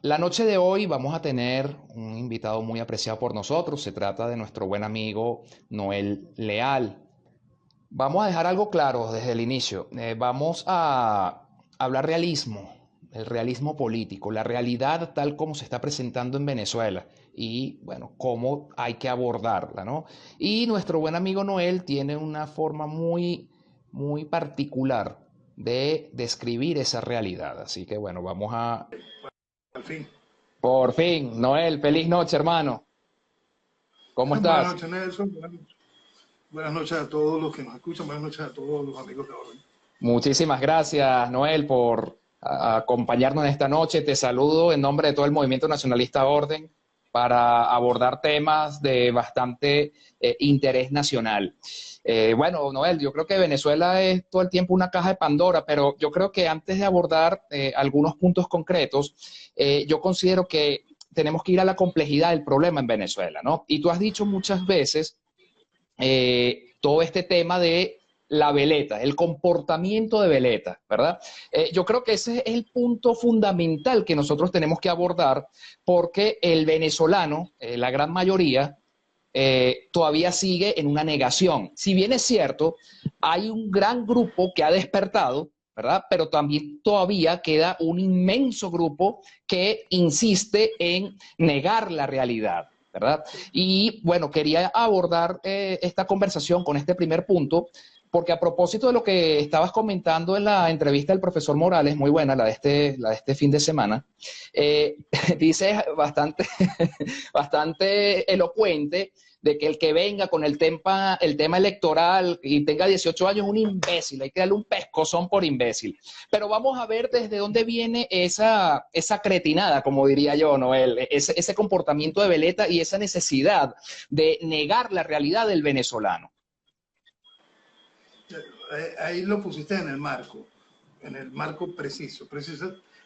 La noche de hoy vamos a tener un invitado muy apreciado por nosotros. Se trata de nuestro buen amigo Noel Leal. Vamos a dejar algo claro desde el inicio. Vamos a hablar realismo, el realismo político, la realidad tal como se está presentando en Venezuela y, bueno, cómo hay que abordarla, ¿no? Y nuestro buen amigo Noel tiene una forma muy particular de describir esa realidad. Así que, bueno, vamos a... Al fin. Por fin, Noel, feliz noche, hermano. ¿Cómo Buenas estás? noches, Nelson. Buenas noches a todos los que nos escuchan. Buenas noches a todos los amigos de Orden. Muchísimas gracias, Noel, por acompañarnos en esta noche. Te saludo en nombre de todo el Movimiento Nacionalista Orden para abordar temas de bastante interés nacional. Bueno, Noel, yo creo que Venezuela es todo el tiempo una caja de Pandora, pero yo creo que antes de abordar algunos puntos concretos, yo considero que tenemos que ir a la complejidad del problema en Venezuela, ¿no? Y tú has dicho muchas veces todo este tema de la veleta, el comportamiento de veleta, ¿verdad? Yo creo que ese es el punto fundamental que nosotros tenemos que abordar porque el venezolano, la gran mayoría, todavía sigue en una negación. Si bien es cierto, hay un gran grupo que ha despertado, ¿verdad? Pero también todavía queda un inmenso grupo que insiste en negar la realidad, ¿verdad? Y bueno, quería abordar esta conversación con este primer punto, porque a propósito de lo que estabas comentando en la entrevista del profesor Morales, muy buena, la de este fin de semana, dice bastante, bastante elocuente de que el que venga con el tema electoral y tenga 18 años es un imbécil, hay que darle un pescozón por imbécil. Pero vamos a ver desde dónde viene esa cretinada, como diría yo, Noel, ese comportamiento de veleta y esa necesidad de negar la realidad del venezolano. Ahí lo pusiste en el marco preciso.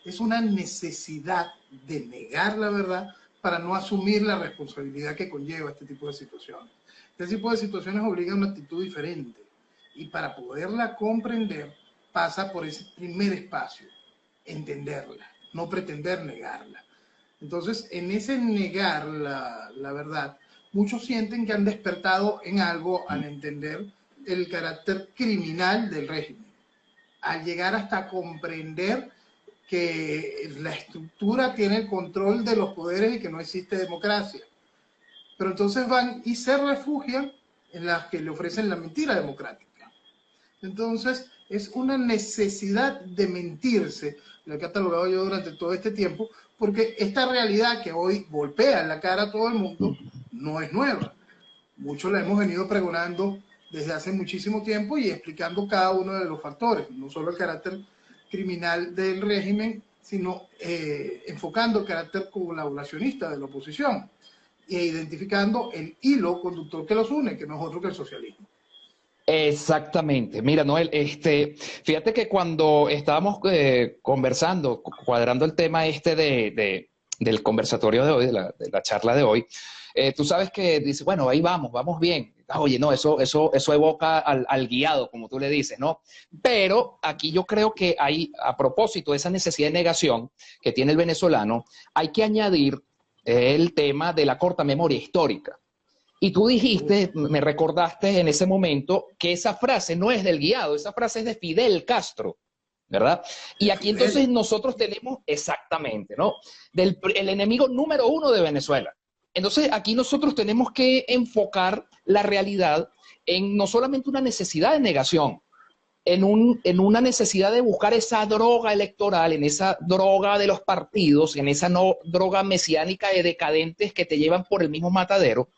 Es una necesidad de negar la verdad para no asumir la responsabilidad que conlleva este tipo de situaciones. Este tipo de situaciones obliga a una actitud diferente y para poderla comprender pasa por ese primer espacio, entenderla, no pretender negarla. Entonces, en ese negar la verdad, muchos sienten que han despertado en algo al entender el carácter criminal del régimen, al llegar hasta comprender que la estructura tiene el control de los poderes y que no existe democracia. Pero entonces van y se refugian en las que le ofrecen la mentira democrática. Entonces, es una necesidad de mentirse, la que he catalogado yo durante todo este tiempo, porque esta realidad que hoy golpea en la cara a todo el mundo no es nueva. Muchos la hemos venido pregonando desde hace muchísimo tiempo y explicando cada uno de los factores, no solo el carácter criminal del régimen, sino enfocando el carácter colaboracionista de la oposición e identificando el hilo conductor que los une, que no es otro que el socialismo. Exactamente. Mira, Noel, fíjate que cuando estábamos conversando, cuadrando el tema del conversatorio de hoy, de la charla de hoy, tú sabes que dice, bueno, ahí vamos, vamos bien. Oye, no, eso evoca al guiado, como tú le dices, ¿no? Pero aquí yo creo que hay, a propósito de esa necesidad de negación que tiene el venezolano, hay que añadir el tema de la corta memoria histórica. Y tú dijiste, me recordaste en ese momento, que esa frase no es del guiado, esa frase es de Fidel Castro, ¿verdad? Y aquí entonces Fidel, nosotros tenemos exactamente, ¿no? El enemigo número uno de Venezuela. Entonces aquí nosotros tenemos que enfocar la realidad en no solamente una necesidad de negación, en una necesidad de buscar esa droga electoral, en esa droga de los partidos, en esa no, droga mesiánica de decadentes que te llevan por el mismo matadero,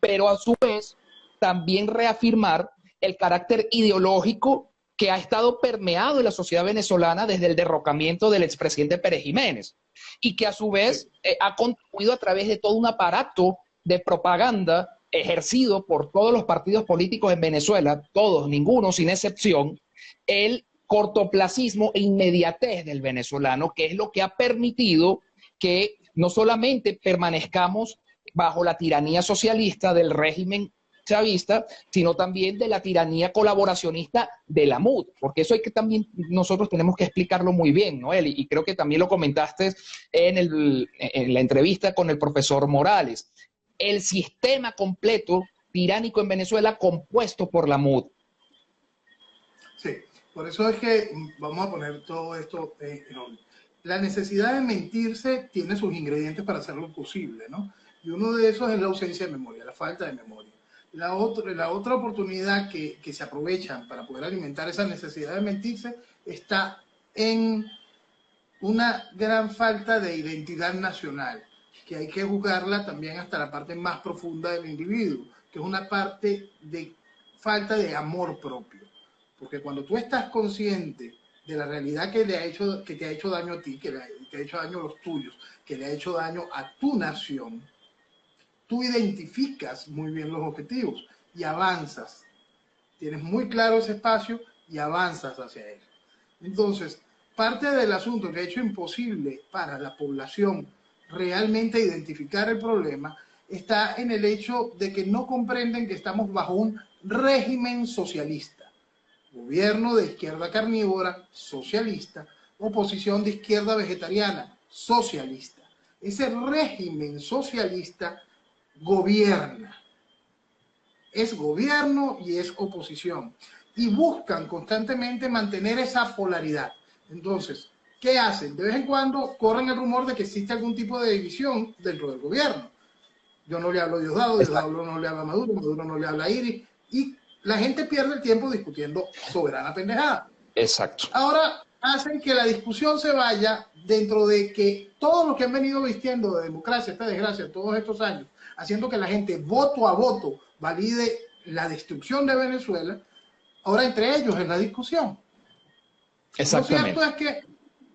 pero a su vez también reafirmar el carácter ideológico que ha estado permeado en la sociedad venezolana desde el derrocamiento del expresidente Pérez Jiménez y que a su sí. vez ha contribuido a través de todo un aparato de propaganda ejercido por todos los partidos políticos en Venezuela, todos, ninguno sin excepción, el cortoplacismo e inmediatez del venezolano, que es lo que ha permitido que no solamente permanezcamos bajo la tiranía socialista del régimen chavista, sino también de la tiranía colaboracionista de la MUD, porque eso hay que también, nosotros tenemos que explicarlo muy bien, Noel, y creo que también lo comentaste en la entrevista con el profesor Morales. El sistema completo tiránico en Venezuela compuesto por la MUD. Sí, por eso es que vamos a poner todo esto en orden. La necesidad de mentirse tiene sus ingredientes para hacerlo posible, ¿no? Y uno de esos es la ausencia de memoria, la falta de memoria. La otra oportunidad que se aprovechan para poder alimentar esa necesidad de mentirse está en una gran falta de identidad nacional, que hay que juzgarla también hasta la parte más profunda del individuo, que es una parte de falta de amor propio. Porque cuando tú estás consciente de la realidad que te ha hecho daño a ti, que te ha hecho daño a los tuyos, que le ha hecho daño a tu nación, tú identificas muy bien los objetivos y avanzas. Tienes muy claro ese espacio y avanzas hacia él. Entonces, parte del asunto que ha hecho imposible para la población realmente identificar el problema está en el hecho de que no comprenden que estamos bajo un régimen socialista. Gobierno de izquierda carnívora, socialista, oposición de izquierda vegetariana, socialista. Ese régimen socialista gobierna. Es gobierno y es oposición. Y buscan constantemente mantener esa polaridad. Entonces, ¿qué hacen? De vez en cuando corren el rumor de que existe algún tipo de división dentro del gobierno. Yo no le hablo a Diosdado, Diosdado no le habla a Maduro, Maduro no le habla a Iris, y la gente pierde el tiempo discutiendo soberana pendejada. Exacto. Ahora hacen que la discusión se vaya dentro de que todos los que han venido vistiendo de democracia, esta desgracia, todos estos años, haciendo que la gente voto a voto valide la destrucción de Venezuela, ahora entre ellos es la discusión. Exactamente. Lo cierto es que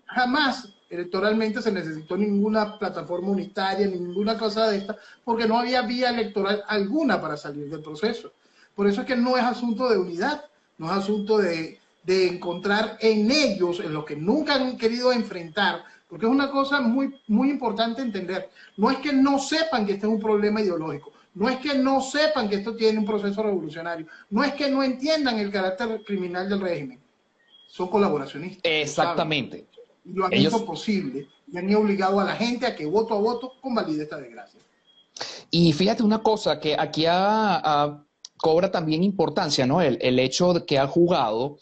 jamás electoralmente se necesitó ninguna plataforma unitaria, ninguna cosa de esta, porque no había vía electoral alguna para salir del proceso. Por eso es que no es asunto de unidad, no es asunto de encontrar en ellos, en los que nunca han querido enfrentar, porque es una cosa muy, muy importante entender. No es que no sepan que este es un problema ideológico, no es que no sepan que esto tiene un proceso revolucionario, no es que no entiendan el carácter criminal del régimen, son colaboracionistas. Exactamente. Y lo han hecho posible y han obligado a la gente a que voto a voto convalide esta desgracia. Y fíjate una cosa que aquí cobra también importancia, ¿no? El hecho de que ha jugado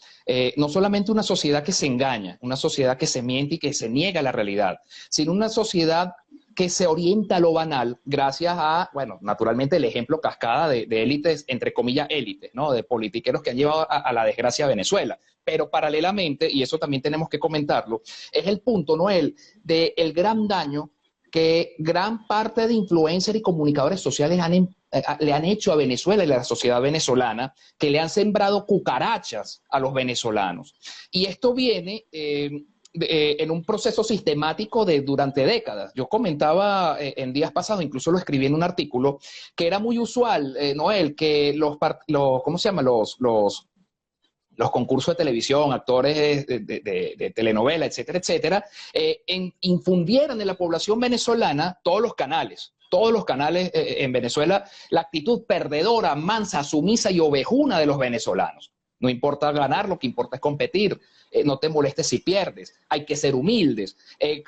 no solamente una sociedad que se engaña, una sociedad que se miente y que se niega a la realidad, sino una sociedad que se orienta a lo banal gracias a, bueno, naturalmente el ejemplo cascada de élites, entre comillas élites, ¿no? De politiqueros que han llevado a la desgracia a Venezuela. Pero paralelamente, y eso también tenemos que comentarlo, es el punto, Noel, del gran daño que gran parte de influencers y comunicadores sociales le han hecho a Venezuela y a la sociedad venezolana, que le han sembrado cucarachas a los venezolanos. Y esto viene en un proceso sistemático durante décadas. Yo comentaba en días pasados, incluso lo escribí en un artículo, que era muy usual, Noel, que ¿cómo se llama? Los concursos de televisión, actores de telenovela, etcétera, etcétera, infundieran en la población venezolana todos los canales en Venezuela, la actitud perdedora, mansa, sumisa y ovejuna de los venezolanos. No importa ganar, lo que importa es competir. No te molestes si pierdes. Hay que ser humildes.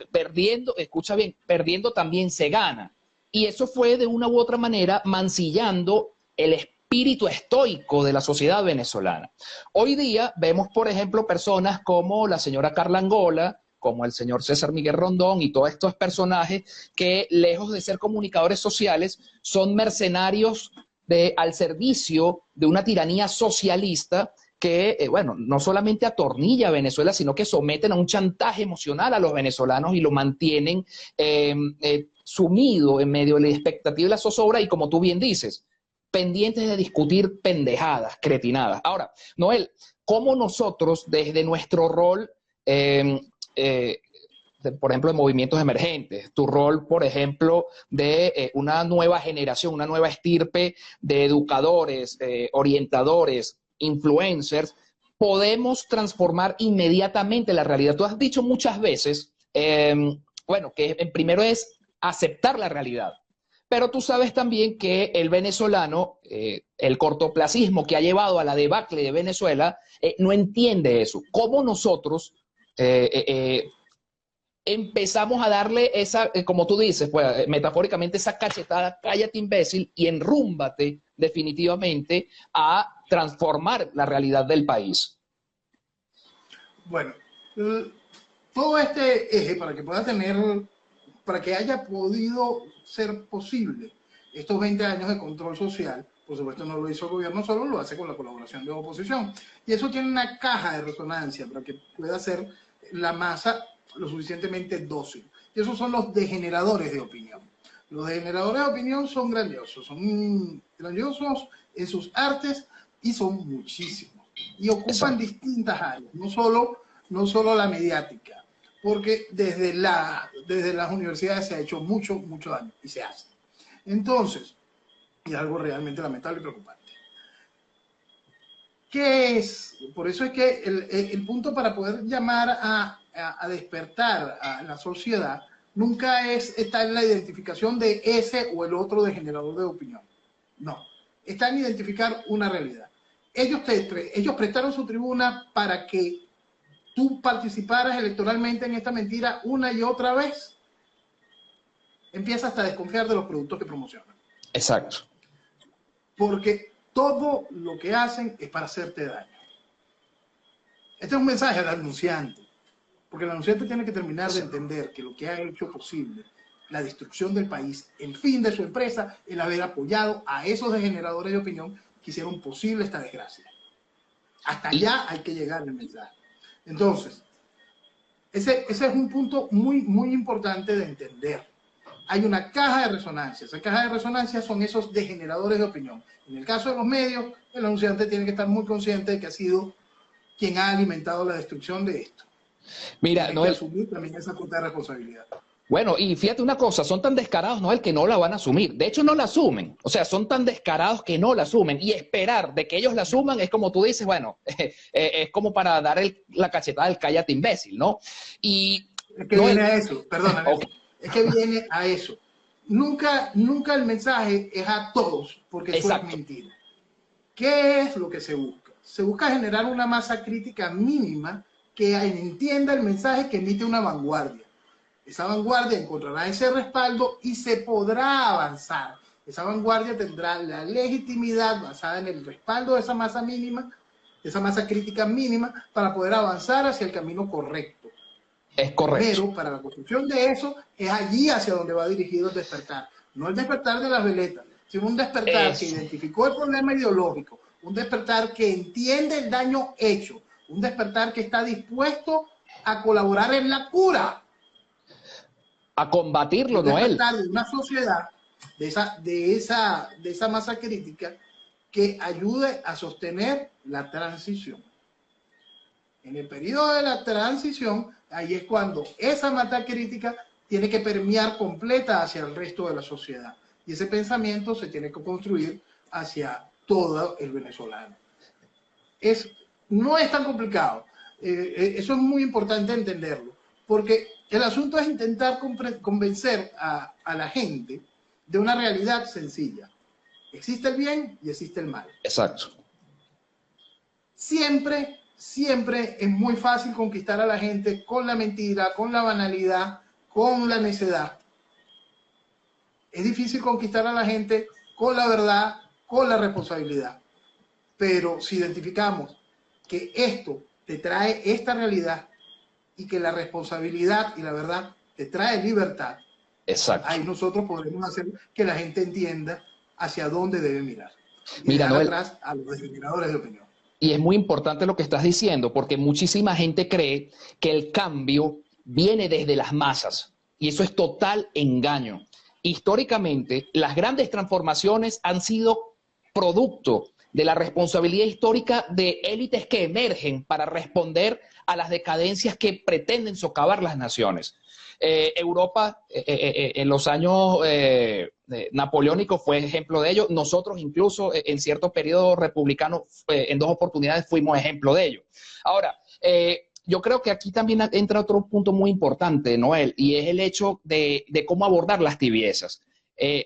Perdiendo, escucha bien, perdiendo también se gana. Y eso fue de una u otra manera mancillando el espíritu estoico de la sociedad venezolana. Hoy día vemos, por ejemplo, personas como la señora Carla Angola, como el señor César Miguel Rondón y todos estos personajes que, lejos de ser comunicadores sociales, son mercenarios al servicio de una tiranía socialista que, bueno, no solamente atornilla a Venezuela, sino que someten a un chantaje emocional a los venezolanos y lo mantienen sumido en medio de la expectativa y la zozobra y, como tú bien dices, pendientes de discutir pendejadas, cretinadas. Ahora, Noel, ¿cómo nosotros, desde nuestro rol, por ejemplo, de movimientos emergentes, tu rol, por ejemplo, de una nueva generación, una nueva estirpe de educadores, orientadores, influencers, podemos transformar inmediatamente la realidad? Tú has dicho muchas veces, bueno, que primero es aceptar la realidad, Pero tú sabes también que el venezolano, el cortoplacismo que ha llevado a la debacle de Venezuela, no entiende eso. ¿Cómo nosotros empezamos a darle esa, como tú dices, pues, metafóricamente, esa cachetada, cállate imbécil y enrúmbate definitivamente a transformar la realidad del país? Bueno, todo este eje para que pueda tener, para que haya podido ser posible estos 20 años de control social, por supuesto no lo hizo el gobierno solo, lo hace con la colaboración de la oposición. Y eso tiene una caja de resonancia para que pueda ser la masa lo suficientemente dócil. Y esos son los degeneradores de opinión. Los degeneradores de opinión son grandiosos en sus artes y son muchísimos. Y ocupan distintas áreas, no solo la mediática, porque desde las universidades se ha hecho mucho daño y se hace. Entonces, y algo realmente lamentable y preocupante. ¿Qué es? Por eso es que el punto para poder llamar a despertar a la sociedad nunca está en la identificación de ese o el otro degenerador de opinión. No, está en identificar una realidad. Ellos prestaron su tribuna para que tú participaras electoralmente en esta mentira una y otra vez. Empieza hasta a desconfiar de los productos que promocionan. Exacto. Porque todo lo que hacen es para hacerte daño. Este es un mensaje al anunciante, porque el anunciante tiene que terminar de entender que lo que ha hecho posible la destrucción del país, el fin de su empresa, el haber apoyado a esos degeneradores de opinión que hicieron posible esta desgracia. Hasta allá hay que llegar el mensaje. Entonces, ese es un punto muy importante de entender. Hay una caja de resonancia. Esa caja de resonancia son esos degeneradores de opinión. En el caso de los medios, el anunciante tiene que estar muy consciente de que ha sido quien ha alimentado la destrucción de esto. Mira, Noel, que asumir también esa cuota de responsabilidad. Bueno, y fíjate una cosa, son tan descarados, Noel, que no la van a asumir. De hecho, no la asumen. O sea, son tan descarados que no la asumen. Y esperar de que ellos la asuman es como tú dices, bueno, es como para dar la cachetada del cállate imbécil, ¿no? Y es que viene a eso, perdóname. Okay. Es que viene a eso. Nunca el mensaje es a todos, porque eso es mentira. ¿Qué es lo que se busca? Se busca generar una masa crítica mínima que entienda el mensaje que emite una vanguardia. Esa vanguardia encontrará ese respaldo y se podrá avanzar. Esa vanguardia tendrá la legitimidad basada en el respaldo de esa masa mínima, esa masa crítica mínima, para poder avanzar hacia el camino correcto. Es correcto. Pero para la construcción de eso es allí hacia donde va dirigido el despertar. No el despertar de las veletas, sino un despertar que identificó el problema ideológico, un despertar que entiende el daño hecho, un despertar que está dispuesto a colaborar en la cura. A combatirlo, Noel. De una sociedad, de esa masa crítica que ayude a sostener la transición. En el periodo de la transición, ahí es cuando esa masa crítica tiene que permear completa hacia el resto de la sociedad. Y ese pensamiento se tiene que construir hacia todo el venezolano. No es tan complicado. Eso es muy importante entenderlo. Porque el asunto es intentar convencer a la gente de una realidad sencilla. Existe el bien y existe el mal. Exacto. Siempre es muy fácil conquistar a la gente con la mentira, con la banalidad, con la necedad. Es difícil conquistar a la gente con la verdad, con la responsabilidad. Pero si identificamos que esto te trae esta realidad y que la responsabilidad y la verdad te trae libertad, exacto, ahí nosotros podremos hacer que la gente entienda hacia dónde debe mirar. Y mira, dejar Noel, atrás a los degeneradores de opinión. Y es muy importante lo que estás diciendo, porque muchísima gente cree que el cambio viene desde las masas, y eso es total engaño. Históricamente, las grandes transformaciones han sido producto de la responsabilidad histórica de élites que emergen para responder a las decadencias que pretenden socavar las naciones. Europa en los años napoleónicos fue ejemplo de ello. Nosotros incluso en cierto periodo republicano en 2 oportunidades fuimos ejemplo de ello. Ahora, yo creo que aquí también entra otro punto muy importante, Noel, y es el hecho de cómo abordar las tibiezas.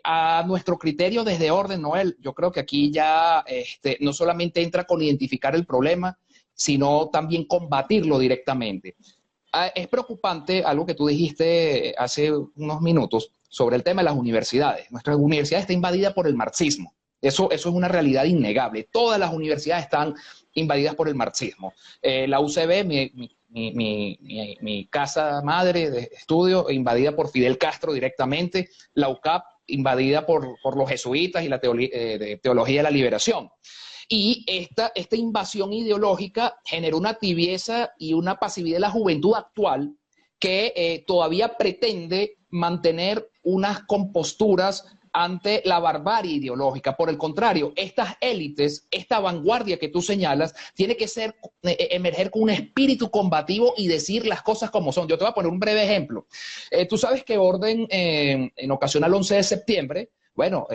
A nuestro criterio desde Orden, Noel, yo creo que aquí ya no solamente entra con identificar el problema, sino también combatirlo directamente. Es preocupante algo que tú dijiste hace unos minutos sobre el tema de las universidades. Nuestra universidad está invadida por el marxismo. Eso es una realidad innegable. Todas las universidades están invadidas por el marxismo. La UCB, mi casa madre de estudio, invadida por Fidel Castro directamente. La UCAP, invadida por los jesuitas y la teología de la liberación. Y esta invasión ideológica generó una tibieza y una pasividad de la juventud actual que todavía pretende mantener unas composturas ante la barbarie ideológica. Por el contrario, estas élites, esta vanguardia que tú señalas, tiene que emerger con un espíritu combativo y decir las cosas como son. Yo te voy a poner un breve ejemplo. Tú sabes que Orden, en ocasión al 11 de septiembre, bueno,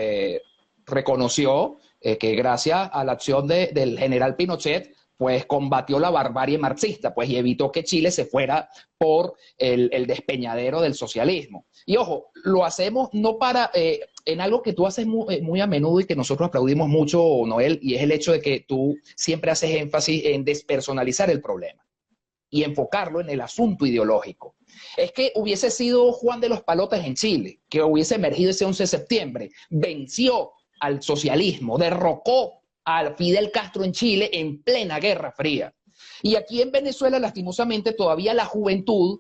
reconoció que gracias a la acción del general Pinochet, pues combatió la barbarie marxista, pues, y evitó que Chile se fuera por el despeñadero del socialismo. Y ojo, lo hacemos no para, en algo que tú haces muy a menudo y que nosotros aplaudimos mucho, Noel, y es el hecho de que tú siempre haces énfasis en despersonalizar el problema y enfocarlo en el asunto ideológico. Es que hubiese sido Juan de los Palotes en Chile, que hubiese emergido ese 11 de septiembre, venció al socialismo, derrocó a Fidel Castro en Chile en plena Guerra Fría. Y aquí en Venezuela, lastimosamente, todavía la juventud,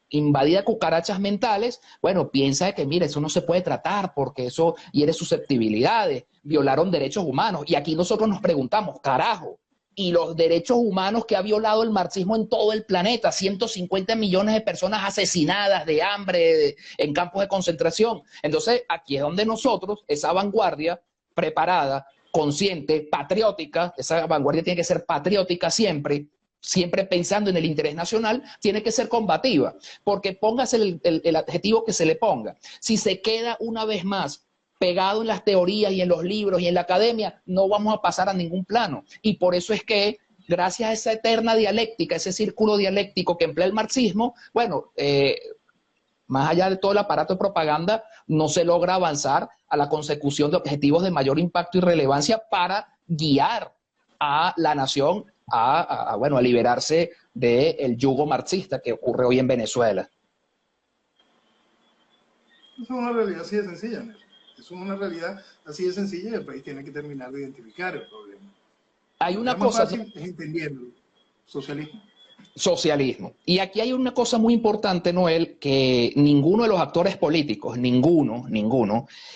invadida de cucarachas mentales, bueno, piensa que, mira, eso no se puede tratar porque eso hiere susceptibilidades, violaron derechos humanos. Y aquí nosotros nos preguntamos, carajo, y los derechos humanos que ha violado el marxismo en todo el planeta, 150 millones de personas asesinadas de hambre en campos de concentración. Entonces, aquí es donde nosotros, esa vanguardia preparada, consciente, patriótica, esa vanguardia tiene que ser patriótica siempre, siempre pensando en el interés nacional, tiene que ser combativa, porque póngase el adjetivo que se le ponga. Si se queda una vez más pegado en las teorías y en los libros y en la academia, no vamos a pasar a ningún plano. Y por eso es que, gracias a esa eterna dialéctica, ese círculo dialéctico que emplea el marxismo, bueno, más allá de todo el aparato de propaganda, no se logra avanzar a la consecución de objetivos de mayor impacto y relevancia para guiar a la nación a liberarse del yugo marxista que ocurre hoy en Venezuela. Es una realidad así de sencilla, Nelson. Es una realidad así de sencilla y el país tiene que terminar de identificar el problema. Hay una cosa... Más fácil es entendiendo socialismo. Socialismo. Y aquí hay una cosa muy importante, Noel, que ninguno de los actores políticos, ninguno,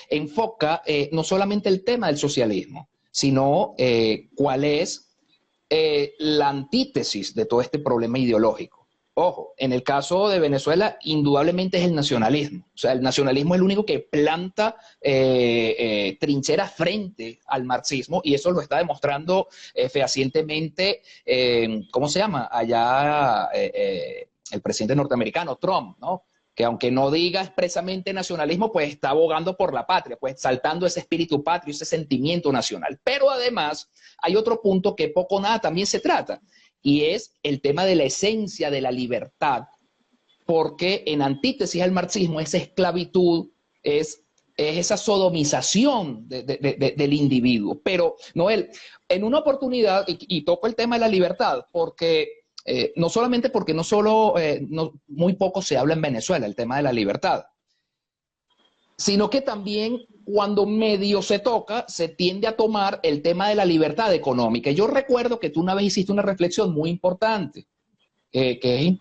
enfoca no solamente el tema del socialismo, sino cuál es la antítesis de todo este problema ideológico. Ojo, en el caso de Venezuela, indudablemente es el nacionalismo. O sea, el nacionalismo es el único que planta trincheras frente al marxismo, y eso lo está demostrando fehacientemente, ¿cómo se llama? Allá el presidente norteamericano, Trump, ¿no? Que aunque no diga expresamente nacionalismo, pues está abogando por la patria, pues saltando ese espíritu patrio, ese sentimiento nacional. Pero además hay otro punto que poco o nada también se trata, y es el tema de la esencia de la libertad, porque en antítesis al marxismo, esa esclavitud es esa sodomización del individuo. Pero, Noel, en una oportunidad, y toco el tema de la libertad, porque no solamente porque muy poco se habla en Venezuela el tema de la libertad, sino que también cuando medio se toca, se tiende a tomar el tema de la libertad económica. Yo recuerdo que tú una vez hiciste una reflexión muy importante, que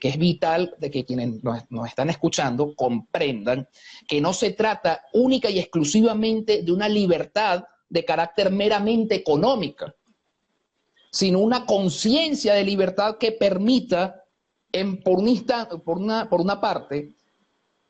es vital de que quienes nos están escuchando comprendan que no se trata única y exclusivamente de una libertad de carácter meramente económica, sino una conciencia de libertad que permita, por una parte,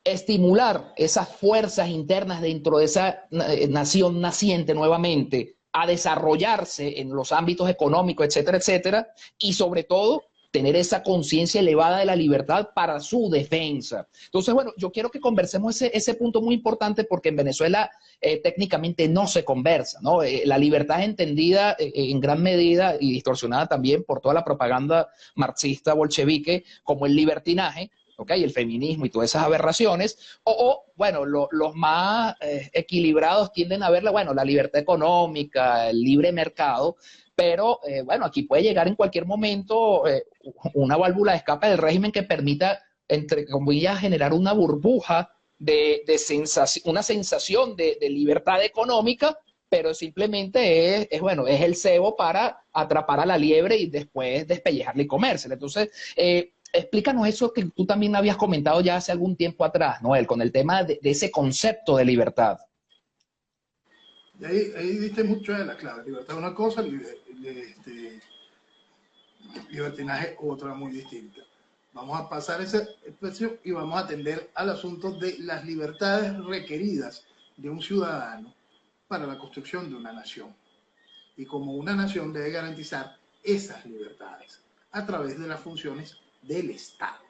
estimular esas fuerzas internas dentro de esa nación naciente nuevamente a desarrollarse en los ámbitos económicos, etcétera, etcétera, y sobre todo tener esa conciencia elevada de la libertad para su defensa. Entonces, bueno, yo quiero que conversemos ese punto muy importante, porque en Venezuela técnicamente no se conversa, ¿no? La libertad es entendida en gran medida y distorsionada también por toda la propaganda marxista bolchevique como el libertinaje, ¿ok? El feminismo y todas esas aberraciones, bueno, los más equilibrados tienden a ver, bueno, la libertad económica, el libre mercado, pero bueno, aquí puede llegar en cualquier momento una válvula de escape del régimen que permita, entre comillas, generar una burbuja una sensación de libertad económica, pero simplemente bueno, es el cebo para atrapar a la liebre y después despellejarla y comérsela. Entonces, explícanos eso que tú también habías comentado ya hace algún tiempo atrás, Noel, con el tema de ese concepto de libertad. Y ahí diste mucho de la clave. Libertad es una cosa, libertinaje otra muy distinta. Vamos a pasar esa expresión y vamos a atender al asunto de las libertades requeridas de un ciudadano para la construcción de una nación. Y como una nación debe garantizar esas libertades a través de las funciones del Estado.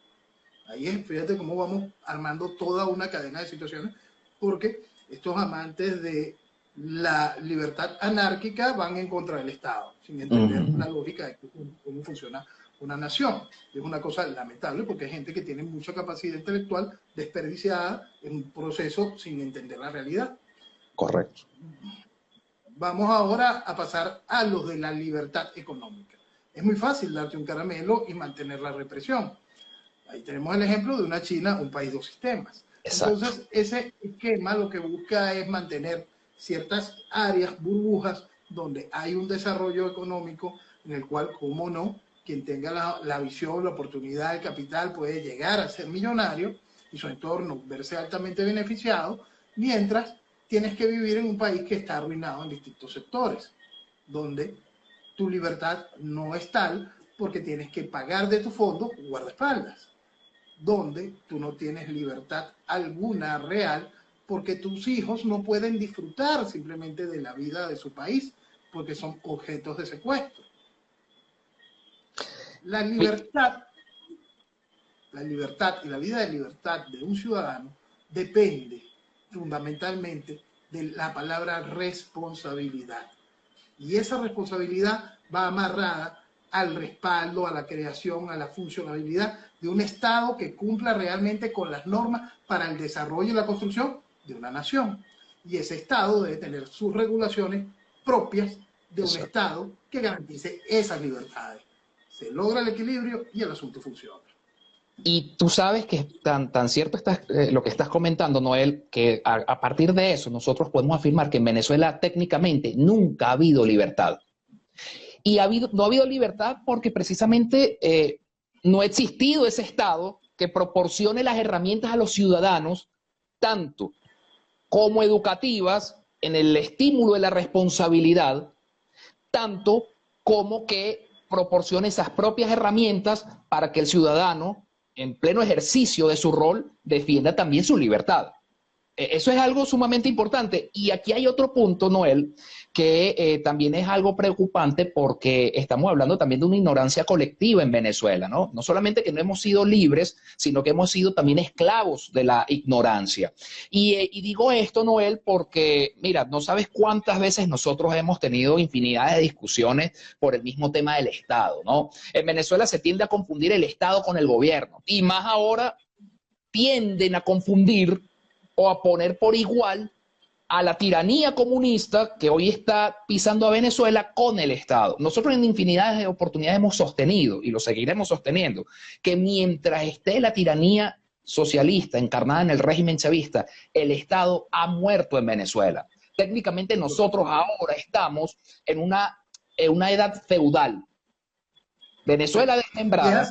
Ahí es, fíjate cómo vamos armando toda una cadena de situaciones, porque estos amantes de la libertad anárquica van en contra del Estado, sin entender la lógica de cómo funciona una nación. Es una cosa lamentable porque hay gente que tiene mucha capacidad intelectual desperdiciada en un proceso sin entender la realidad. Correcto. Vamos ahora a pasar a los de la libertad económica. Es muy fácil darte un caramelo y mantener la represión. Ahí tenemos el ejemplo de una China, un país, dos sistemas. Exacto. Entonces, ese esquema lo que busca es mantener ciertas áreas, burbujas, donde hay un desarrollo económico en el cual, cómo no, quien tenga la visión, la oportunidad, el capital, puede llegar a ser millonario y su entorno verse altamente beneficiado, mientras tienes que vivir en un país que está arruinado en distintos sectores, donde tu libertad no es tal porque tienes que pagar de tu fondo guardaespaldas, donde tú no tienes libertad alguna real porque tus hijos no pueden disfrutar simplemente de la vida de su país porque son objetos de secuestro. La libertad y la vida de libertad de un ciudadano depende fundamentalmente de la palabra responsabilidad. Y esa responsabilidad va amarrada al respaldo, a la creación, a la funcionabilidad de un Estado que cumpla realmente con las normas para el desarrollo y la construcción de una nación. Y ese Estado debe tener sus regulaciones propias de un Estado que garantice esas libertades. Se logra el equilibrio y el asunto funciona. Y tú sabes que tan cierto lo que estás comentando, Noel, que a partir de eso nosotros podemos afirmar que en Venezuela técnicamente nunca ha habido libertad. Y no ha habido libertad porque precisamente no ha existido ese Estado que proporcione las herramientas a los ciudadanos, tanto como educativas, en el estímulo de la responsabilidad, tanto como que proporcione esas propias herramientas para que el ciudadano, en pleno ejercicio de su rol, defienda también su libertad. Eso es algo sumamente importante. Y aquí hay otro punto, Noel, que también es algo preocupante porque estamos hablando también de una ignorancia colectiva en Venezuela, ¿no? No solamente que no hemos sido libres, sino que hemos sido también esclavos de la ignorancia. Y digo esto, Noel, porque, mira, no sabes cuántas veces nosotros hemos tenido infinidad de discusiones por el mismo tema del Estado, ¿no? En Venezuela se tiende a confundir el Estado con el gobierno. Y más ahora tienden a confundir o a poner por igual a la tiranía comunista que hoy está pisando a Venezuela con el Estado. Nosotros en infinidad de oportunidades hemos sostenido, y lo seguiremos sosteniendo, que mientras esté la tiranía socialista encarnada en el régimen chavista, el Estado ha muerto en Venezuela. Técnicamente nosotros ahora estamos en una edad feudal. Venezuela desmembrada.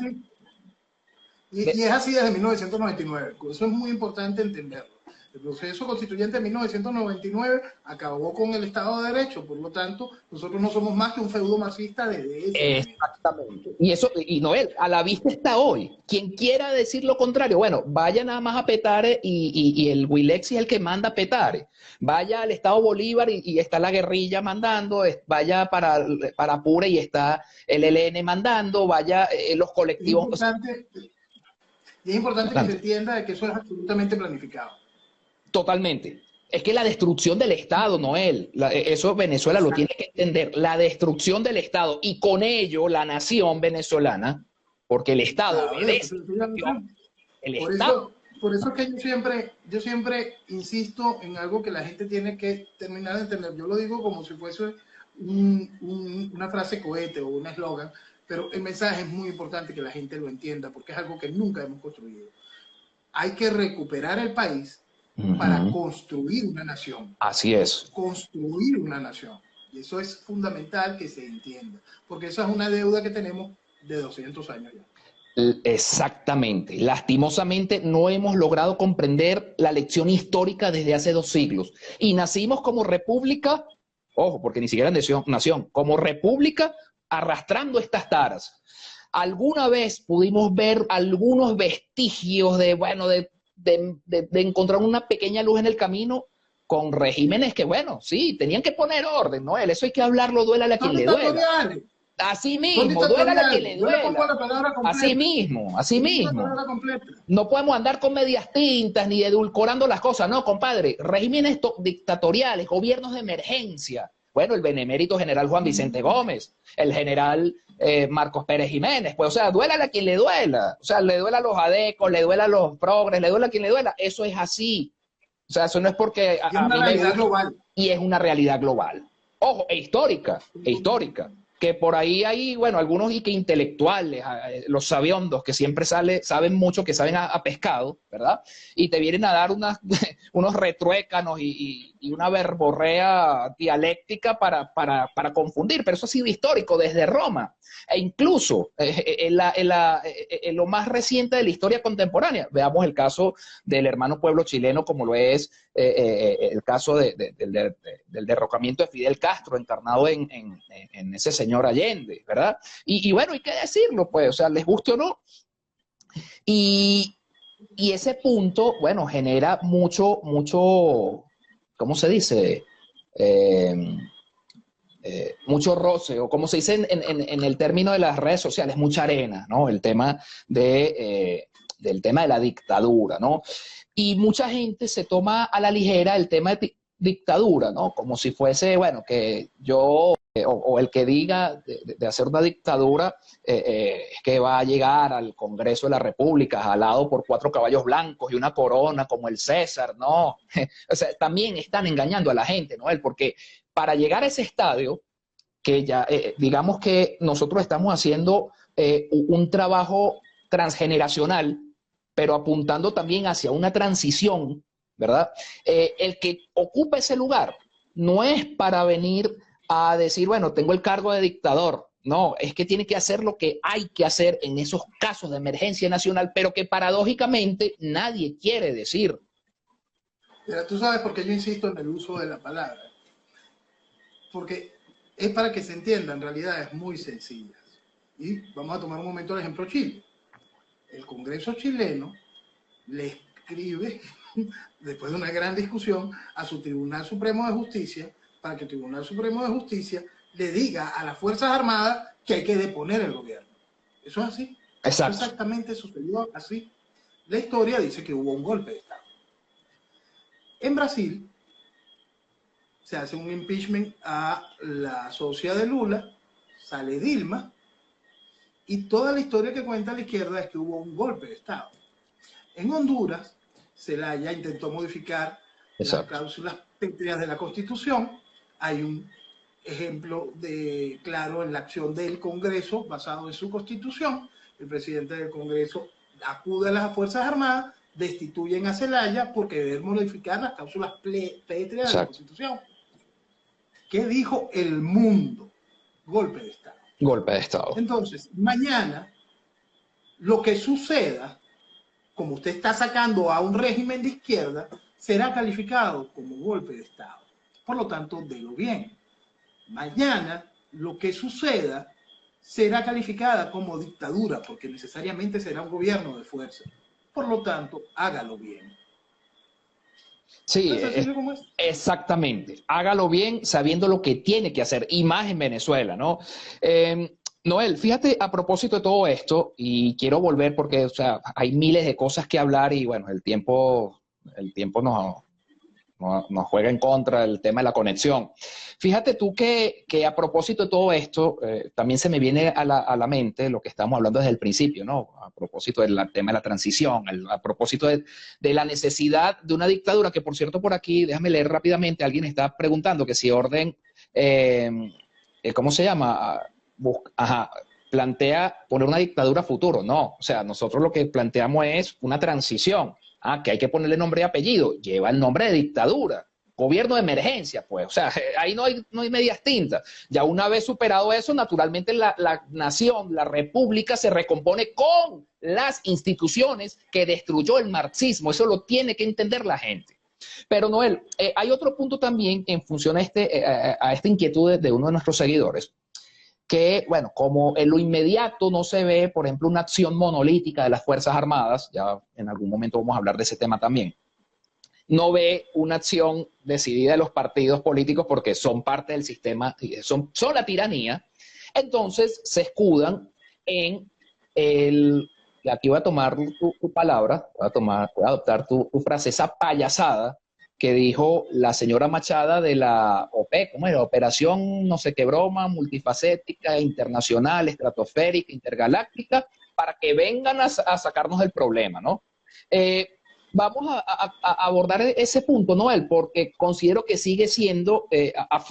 Y es así desde 1999. Eso es muy importante entenderlo. El proceso constituyente de 1999 acabó con el Estado de Derecho, por lo tanto, nosotros no somos más que un feudo marxista desde ese Exactamente. Y Noel, a la vista está hoy. Quien quiera decir lo contrario, bueno, vaya nada más a Petare y el Huilex es el que manda a Petare. Vaya al Estado Bolívar y está la guerrilla mandando, vaya para Apure y está el ELN mandando, vaya los colectivos. Y es importante que se entienda de que eso es absolutamente planificado. Totalmente. Es que la destrucción del Estado, Noel, eso Venezuela lo tiene que entender, la destrucción del Estado y con ello la nación venezolana, porque el Estado obedece, el Por Estado. por eso es que yo siempre insisto en algo que la gente tiene que terminar de entender. Yo lo digo como si fuese una frase cohete o un eslogan, pero el mensaje es muy importante que la gente lo entienda porque es algo que nunca hemos construido. Hay que recuperar el país para construir una nación. Así es. Construir una nación. Y eso es fundamental que se entienda, porque esa es una deuda que tenemos de 200 años ya. Exactamente. Lastimosamente no hemos logrado comprender la lección histórica desde hace 2 siglos. Y nacimos como república, ojo, porque ni siquiera nación, como república arrastrando estas taras. Alguna vez pudimos ver algunos vestigios de, bueno, de encontrar una pequeña luz en el camino con regímenes que, bueno, sí, tenían que poner orden, ¿no? Eso hay que hablarlo, duela a quien le duela. Así mismo, duela a quien le duela. Así mismo, así mismo. No podemos andar con medias tintas ni edulcorando las cosas, no, compadre. Regímenes dictatoriales, gobiernos de emergencia. Bueno, el benemérito general Juan Vicente Gómez, el general Marcos Pérez Jiménez, pues, o sea, duela a quien le duela. O sea, le duela a los adecos, le duela a los progres, le duela a quien le duela. Eso es así. O sea, eso no es porque a mí me gusta. Global. Y es una realidad global. Ojo, histórica, histórica. Que por ahí hay, bueno, algunos y que intelectuales, los sabiondos, que siempre saben mucho, que saben a pescado, ¿verdad? Y te vienen a dar unos retruécanos y una verborrea dialéctica para confundir, pero eso ha sido histórico desde Roma, e incluso en lo más reciente de la historia contemporánea. Veamos el caso del hermano pueblo chileno, como lo es el caso del derrocamiento de Fidel Castro, encarnado en ese señor Allende, ¿verdad? Y bueno, hay que decirlo, pues, o sea, les guste o no. Y ese punto, bueno, genera mucho, ¿cómo se dice? Mucho roce, o como se dice en el término de las redes sociales, mucha arena, ¿no? El tema del tema de la dictadura, ¿no? Y mucha gente se toma a la ligera el tema de dictadura, ¿no? Como si fuese, bueno, que yo, o el que diga de hacer una dictadura, es que va a llegar al Congreso de la República jalado por 4 caballos blancos y una corona como el César, ¿no? O sea, también están engañando a la gente, ¿no? Porque para llegar a ese estadio, que ya, digamos que nosotros estamos haciendo un trabajo transgeneracional, pero apuntando también hacia una transición, ¿verdad? El que ocupa ese lugar no es para venir a decir, bueno, tengo el cargo de dictador. No, es que tiene que hacer lo que hay que hacer en esos casos de emergencia nacional, pero que paradójicamente nadie quiere decir. Mira, tú sabes por qué yo insisto en el uso de la palabra. Porque es para que se entienda, en realidad es muy sencilla. Y vamos a tomar un momento el ejemplo Chile. El Congreso chileno le escribe, después de una gran discusión, a su Tribunal Supremo de Justicia, para que el Tribunal Supremo de Justicia le diga a las Fuerzas Armadas que hay que deponer el gobierno. Eso es así. Exacto. Eso exactamente sucedió así. La historia dice que hubo un golpe de Estado. En Brasil se hace un impeachment a la socia de Lula, sale Dilma, y toda la historia que cuenta la izquierda es que hubo un golpe de Estado. En Honduras, Zelaya intentó modificar las cláusulas pétreas de la Constitución. Hay un ejemplo claro en la acción del Congreso basado en su Constitución. El presidente del Congreso acude a las Fuerzas Armadas, destituyen a Zelaya porque deben modificar las cláusulas pétreas de la Constitución. ¿Qué dijo el mundo? Golpe de Estado. Golpe de Estado. Entonces, mañana, lo que suceda, como usted está sacando a un régimen de izquierda, será calificado como golpe de Estado. Por lo tanto, délo bien. Mañana, lo que suceda será calificada como dictadura, porque necesariamente será un gobierno de fuerza. Por lo tanto, hágalo bien. Sí, exactamente. Hágalo bien sabiendo lo que tiene que hacer, y más en Venezuela, ¿no? Noel, fíjate a propósito de todo esto, y quiero volver porque, o sea, hay miles de cosas que hablar y, bueno, el tiempo nos nos juega en contra el tema de la conexión. Fíjate tú que a propósito de todo esto, también se me viene a la mente lo que estamos hablando desde el principio, ¿no? A propósito del tema de la transición, a propósito de la necesidad de una dictadura, que por cierto por aquí, déjame leer rápidamente, alguien está preguntando que si Orden, ¿cómo se llama? Ajá, plantea poner una dictadura a futuro. No, o sea, nosotros lo que planteamos es una transición. Que hay que ponerle nombre y apellido. Lleva el nombre de dictadura. Gobierno de emergencia, pues. O sea, ahí no hay medias tintas. Ya una vez superado eso, naturalmente la nación, la república se recompone con las instituciones que destruyó el marxismo. Eso lo tiene que entender la gente. Pero Noel, hay otro punto también en función a esta inquietud de uno de nuestros seguidores, que, bueno, como en lo inmediato no se ve, por ejemplo, una acción monolítica de las Fuerzas Armadas, ya en algún momento vamos a hablar de ese tema también, no ve una acción decidida de los partidos políticos porque son parte del sistema, son la tiranía, entonces se escudan en aquí voy a tomar tu palabra, voy a adoptar tu frase, esa payasada que dijo la señora Machada de la OPE, ¿cómo era? Operación no sé qué broma, multifacética, internacional, estratosférica, intergaláctica, para que vengan a sacarnos del problema, ¿no? Vamos a abordar ese punto, Noel, porque considero que sigue siendo,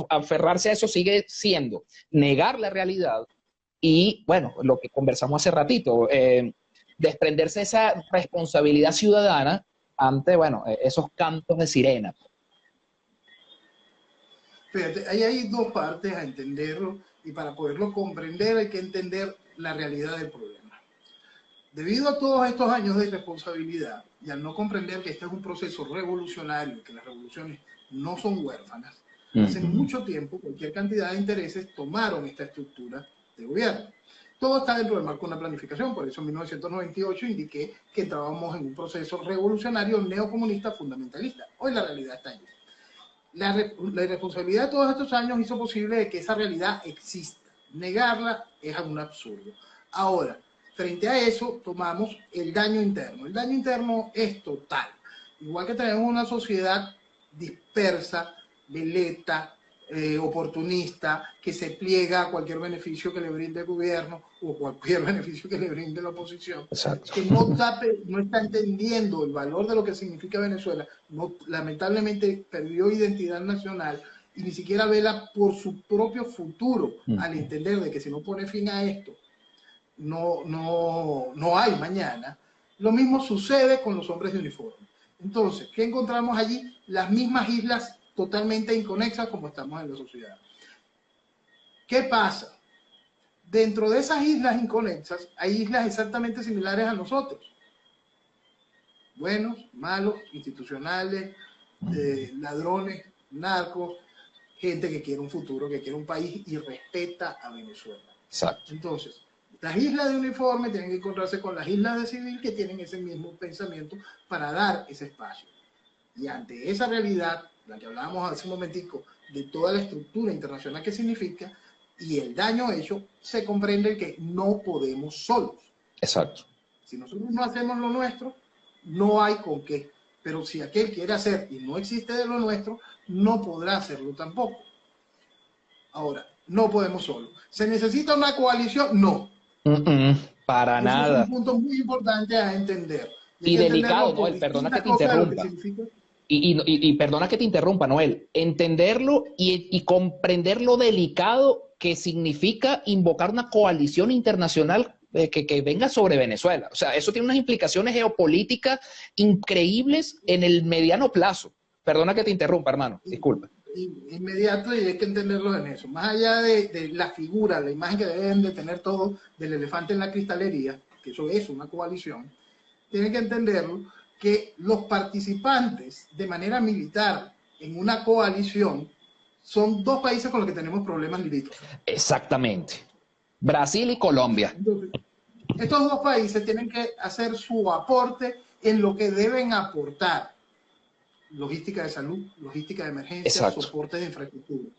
aferrarse a eso sigue siendo negar la realidad y, bueno, lo que conversamos hace ratito, desprenderse de esa responsabilidad ciudadana ante, bueno, esos cantos de sirena. Fíjate, ahí hay dos partes a entenderlo y para poderlo comprender hay que entender la realidad del problema. Debido a todos estos años de irresponsabilidad y al no comprender que este es un proceso revolucionario, que las revoluciones no son huérfanas, hace mucho tiempo cualquier cantidad de intereses tomaron esta estructura de gobierno. Todo está dentro del marco de una planificación, por eso en 1998 indiqué que entrábamos en un proceso revolucionario neocomunista fundamentalista. Hoy la realidad está ahí. La irresponsabilidad de todos estos años hizo posible que esa realidad exista. Negarla es un absurdo. Ahora, frente a eso, tomamos el daño interno. El daño interno es total. Igual que tenemos una sociedad dispersa, veleta, oportunista, que se pliega a cualquier beneficio que le brinde el gobierno o cualquier beneficio que le brinde la oposición. Exacto. Que no está entendiendo el valor de lo que significa Venezuela, lamentablemente perdió identidad nacional y ni siquiera vela por su propio futuro, al entender de que si no pone fin a esto, no hay mañana. Lo mismo sucede con los hombres de uniforme. Entonces, ¿qué encontramos allí? Las mismas islas totalmente inconexas como estamos en la sociedad. ¿Qué pasa? Dentro de esas islas inconexas hay islas exactamente similares a nosotros. Buenos, malos, institucionales, ladrones, narcos, gente que quiere un futuro, que quiere un país y respeta a Venezuela. Exacto. Entonces, las islas de uniforme tienen que encontrarse con las islas de civil que tienen ese mismo pensamiento para dar ese espacio. Y ante esa realidad, la que hablábamos hace un momentico, de toda la estructura internacional que significa y el daño hecho, se comprende que no podemos solos. Exacto. Si nosotros no hacemos lo nuestro, no hay con qué. Pero si aquel quiere hacer y no existe de lo nuestro, no podrá hacerlo tampoco. Ahora, no podemos solos. ¿Se necesita una coalición? No. Para nada. Es un punto muy importante a entender. Y delicado, Noel, perdona que te interrumpa. Y perdona que te interrumpa, Noel. Entenderlo y comprender lo delicado que significa invocar una coalición internacional que venga sobre Venezuela. O sea, eso tiene unas implicaciones geopolíticas increíbles en el mediano plazo. Perdona que te interrumpa, hermano. Disculpa. Inmediato, y hay que entenderlo en eso. Más allá de la figura, la imagen que deben de tener todos del elefante en la cristalería, que eso es una coalición, tienen que entenderlo que los participantes de manera militar en una coalición son dos países con los que tenemos problemas limítrofes. Exactamente. Brasil y Colombia. Entonces, estos dos países tienen que hacer su aporte en lo que deben aportar. Logística de salud, logística de emergencia, exacto, soporte de infraestructura.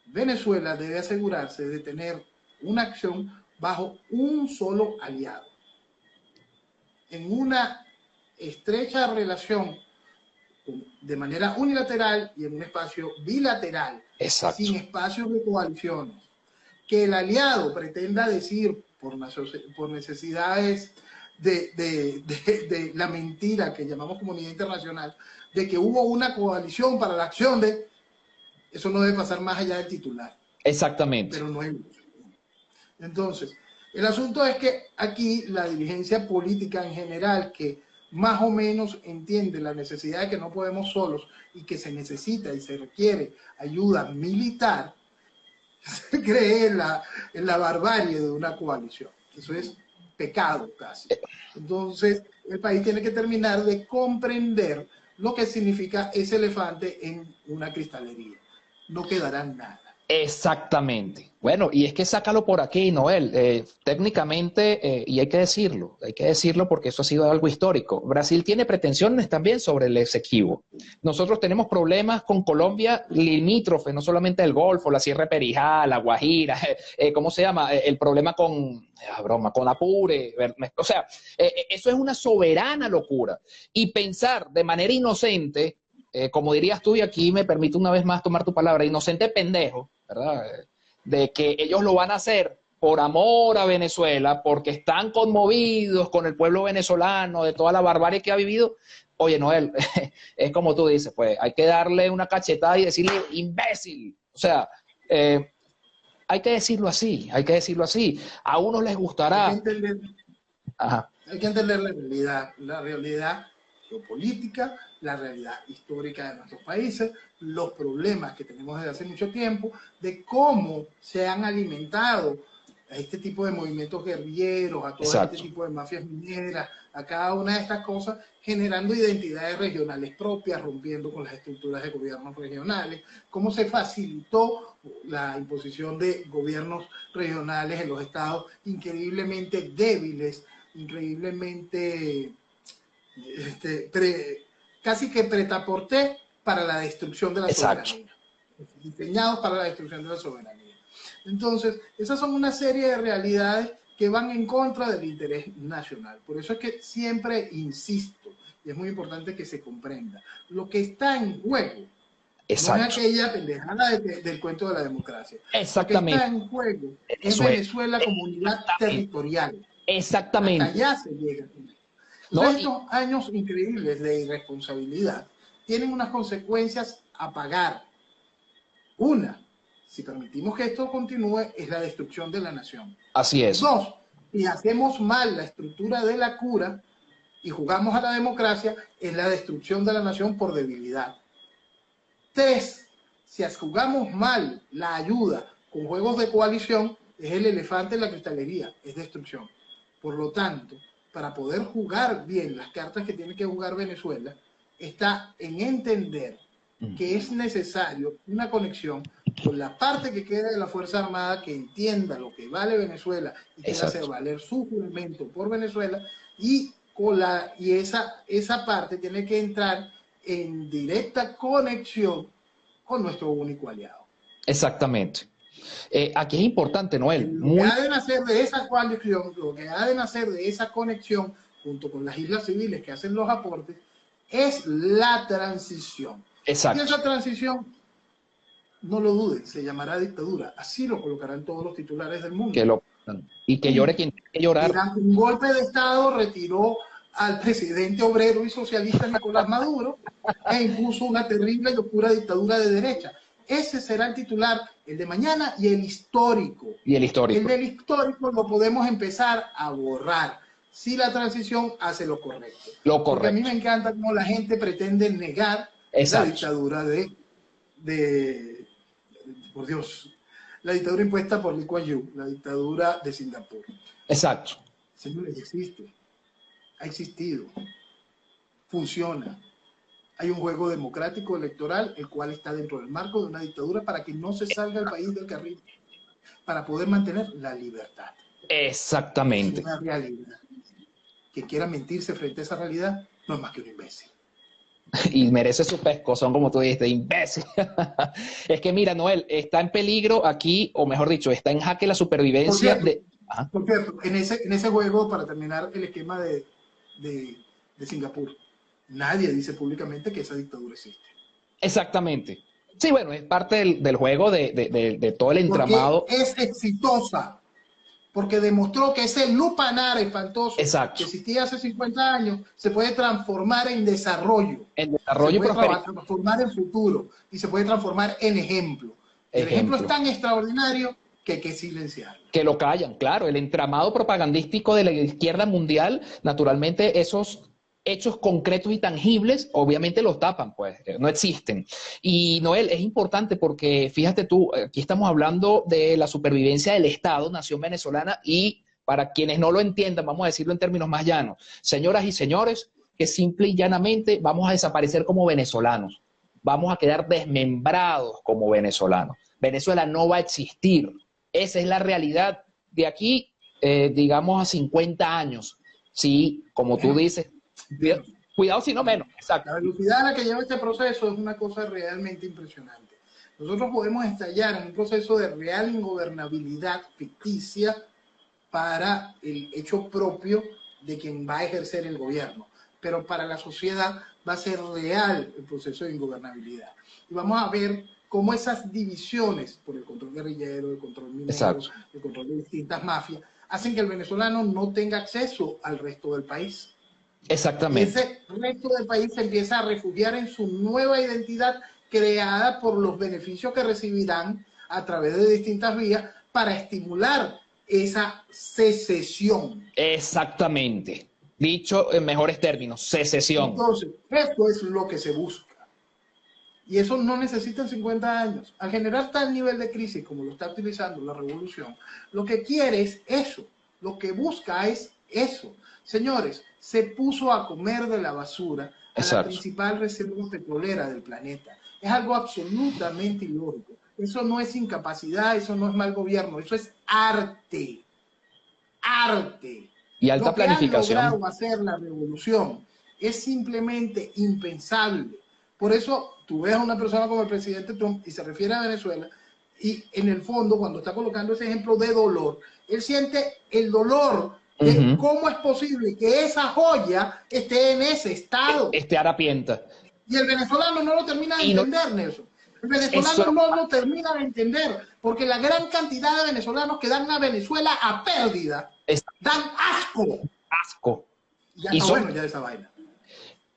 Venezuela debe asegurarse de tener una acción bajo un solo aliado. En una estrecha relación de manera unilateral y en un espacio bilateral, Exacto. sin espacios de coaliciones. Que el aliado pretenda decir por necesidades de la mentira que llamamos comunidad internacional, de que hubo una coalición para la acción de... Eso no debe pasar más allá del titular. Exactamente. Pero no hay... Entonces, el asunto es que aquí la dirigencia política en general, que más o menos entiende la necesidad de que no podemos solos y que se necesita y se requiere ayuda militar, se cree en la barbarie de una coalición. Eso es pecado casi. Entonces, el país tiene que terminar de comprender lo que significa ese elefante en una cristalería. No quedará nada. Exactamente. Bueno, y es que sácalo por aquí, Noel. Técnicamente, y hay que decirlo porque eso ha sido algo histórico. Brasil tiene pretensiones también sobre el Esequibo. Nosotros tenemos problemas con Colombia limítrofe, no solamente el Golfo, la Sierra de Perijá, la Guajira, ¿cómo se llama? El problema con Apure. O sea, eso es una soberana locura. Y pensar de manera inocente, como dirías tú, y aquí me permito una vez más tomar tu palabra, inocente pendejo, ¿verdad? De que ellos lo van a hacer por amor a Venezuela, porque están conmovidos con el pueblo venezolano, de toda la barbarie que ha vivido. Oye, Noel, es como tú dices, pues hay que darle una cachetada y decirle imbécil. O sea, hay que decirlo así, hay que decirlo así. A unos les gustará. Hay que entender, Ajá. hay que entender la realidad geopolítica, la realidad histórica de nuestros países, los problemas que tenemos desde hace mucho tiempo, de cómo se han alimentado a este tipo de movimientos guerrilleros, a todo Exacto. este tipo de mafias mineras, a cada una de estas cosas, generando identidades regionales propias, rompiendo con las estructuras de gobiernos regionales, cómo se facilitó la imposición de gobiernos regionales en los estados increíblemente débiles, increíblemente casi que pretaporté para la destrucción de la soberanía, diseñados para la destrucción de la soberanía. Entonces, esas son una serie de realidades que van en contra del interés nacional. Por eso es que siempre insisto, y es muy importante que se comprenda, lo que está en juego Exacto. no es aquella pendejada del cuento de la democracia. Exactamente. Lo que está en juego es Venezuela como unidad territorial. Exactamente. Hasta allá se llega. Entonces, estos años increíbles de irresponsabilidad tienen unas consecuencias a pagar. Una, si permitimos que esto continúe, es la destrucción de la nación. Así es. Dos, si hacemos mal la estructura de la cura y jugamos a la democracia, es la destrucción de la nación por debilidad. Tres, si jugamos mal la ayuda con juegos de coalición, es el elefante en la cristalería, es destrucción. Por lo tanto, para poder jugar bien las cartas que tiene que jugar Venezuela, está en entender que es necesario una conexión con la parte que queda de la Fuerza Armada que entienda lo que vale Venezuela y quiera hacer valer su juramento por Venezuela, y esa parte tiene que entrar en directa conexión con nuestro único aliado. Exactamente. Aquí es importante, Noel. Lo que ha de nacer de esa coalición, lo que ha de nacer de esa conexión, junto con las islas civiles que hacen los aportes, es la transición. Exacto. Y esa transición, no lo duden, se llamará dictadura. Así lo colocarán todos los titulares del mundo. Y que llore quien tiene que llorar. Un golpe de Estado retiró al presidente obrero y socialista Nicolás Maduro e impuso una terrible y oscura dictadura de derecha. Ese será el titular, el de mañana y el histórico. Y el histórico. El del histórico lo podemos empezar a borrar si la transición hace lo correcto. Porque a mí me encanta cómo la gente pretende negar la dictadura por Dios, la dictadura impuesta por Lee Kuan Yew, la dictadura de Singapur. Exacto. Señores, existe, ha existido, funciona. Hay un juego democrático electoral, el cual está dentro del marco de una dictadura para que no se salga el país del carril, para poder mantener la libertad. Exactamente. Es una realidad. Que quiera mentirse frente a esa realidad no es más que un imbécil. Y merece su pescozón, como tú dijiste, imbécil. Es que mira, Noel, está en peligro aquí, o mejor dicho, está en jaque la supervivencia Por cierto, en ese juego, para terminar el esquema de Singapur, nadie dice públicamente que esa dictadura existe. Exactamente. Sí, bueno, es parte del juego de todo el entramado. Porque es exitosa, porque demostró que ese lupanar espantoso Exacto. que existía hace 50 años se puede transformar en desarrollo. En desarrollo y prosperidad. Se puede transformar en futuro y se puede transformar en ejemplo. El ejemplo es tan extraordinario que hay que silenciarlo. Que lo callan, claro. El entramado propagandístico de la izquierda mundial, naturalmente esos hechos concretos y tangibles, obviamente los tapan, pues, no existen. Y Noel, es importante porque, fíjate tú, aquí estamos hablando de la supervivencia del Estado, nación venezolana, y para quienes no lo entiendan, vamos a decirlo en términos más llanos, señoras y señores, que simple y llanamente vamos a desaparecer como venezolanos, vamos a quedar desmembrados como venezolanos. Venezuela no va a existir. Esa es la realidad de aquí, digamos, a 50 años. Sí, como tú dices, cuidado si no menos. Exacto. La velocidad a la que lleva este proceso es una cosa realmente impresionante. Nosotros podemos estallar en un proceso de real ingobernabilidad ficticia para el hecho propio de quien va a ejercer el gobierno, pero para la sociedad va a ser real el proceso de ingobernabilidad. Y vamos a ver cómo esas divisiones por el control guerrillero, el control minero, exacto, el control de distintas mafias, hacen que el venezolano no tenga acceso al resto del país. Exactamente. Y ese resto del país se empieza a refugiar en su nueva identidad creada por los beneficios que recibirán a través de distintas vías para estimular esa secesión. Exactamente. Dicho en mejores términos, secesión. Entonces, esto es lo que se busca. Y eso no necesita 50 años. Al generar tal nivel de crisis como lo está utilizando la revolución, lo que quiere es eso. Lo que busca es eso. Señores, se puso a comer de la basura a la principal reserva petrolera del planeta. Es algo absolutamente ilógico. Eso no es incapacidad, eso no es mal gobierno, eso es arte. Arte. Y alta planificación. Lo que ha logrado hacer la revolución es simplemente impensable. Por eso tú ves a una persona como el presidente Trump y se refiere a Venezuela y en el fondo cuando está colocando ese ejemplo de dolor, él siente el dolor de cómo es posible que esa joya esté en ese estado. Esté harapienta. Y el venezolano no lo termina de entender, Nelson. El venezolano no lo termina de entender, porque la gran cantidad de venezolanos que dan a Venezuela a pérdida, dan asco. Asco. Ya está bueno ya esa vaina.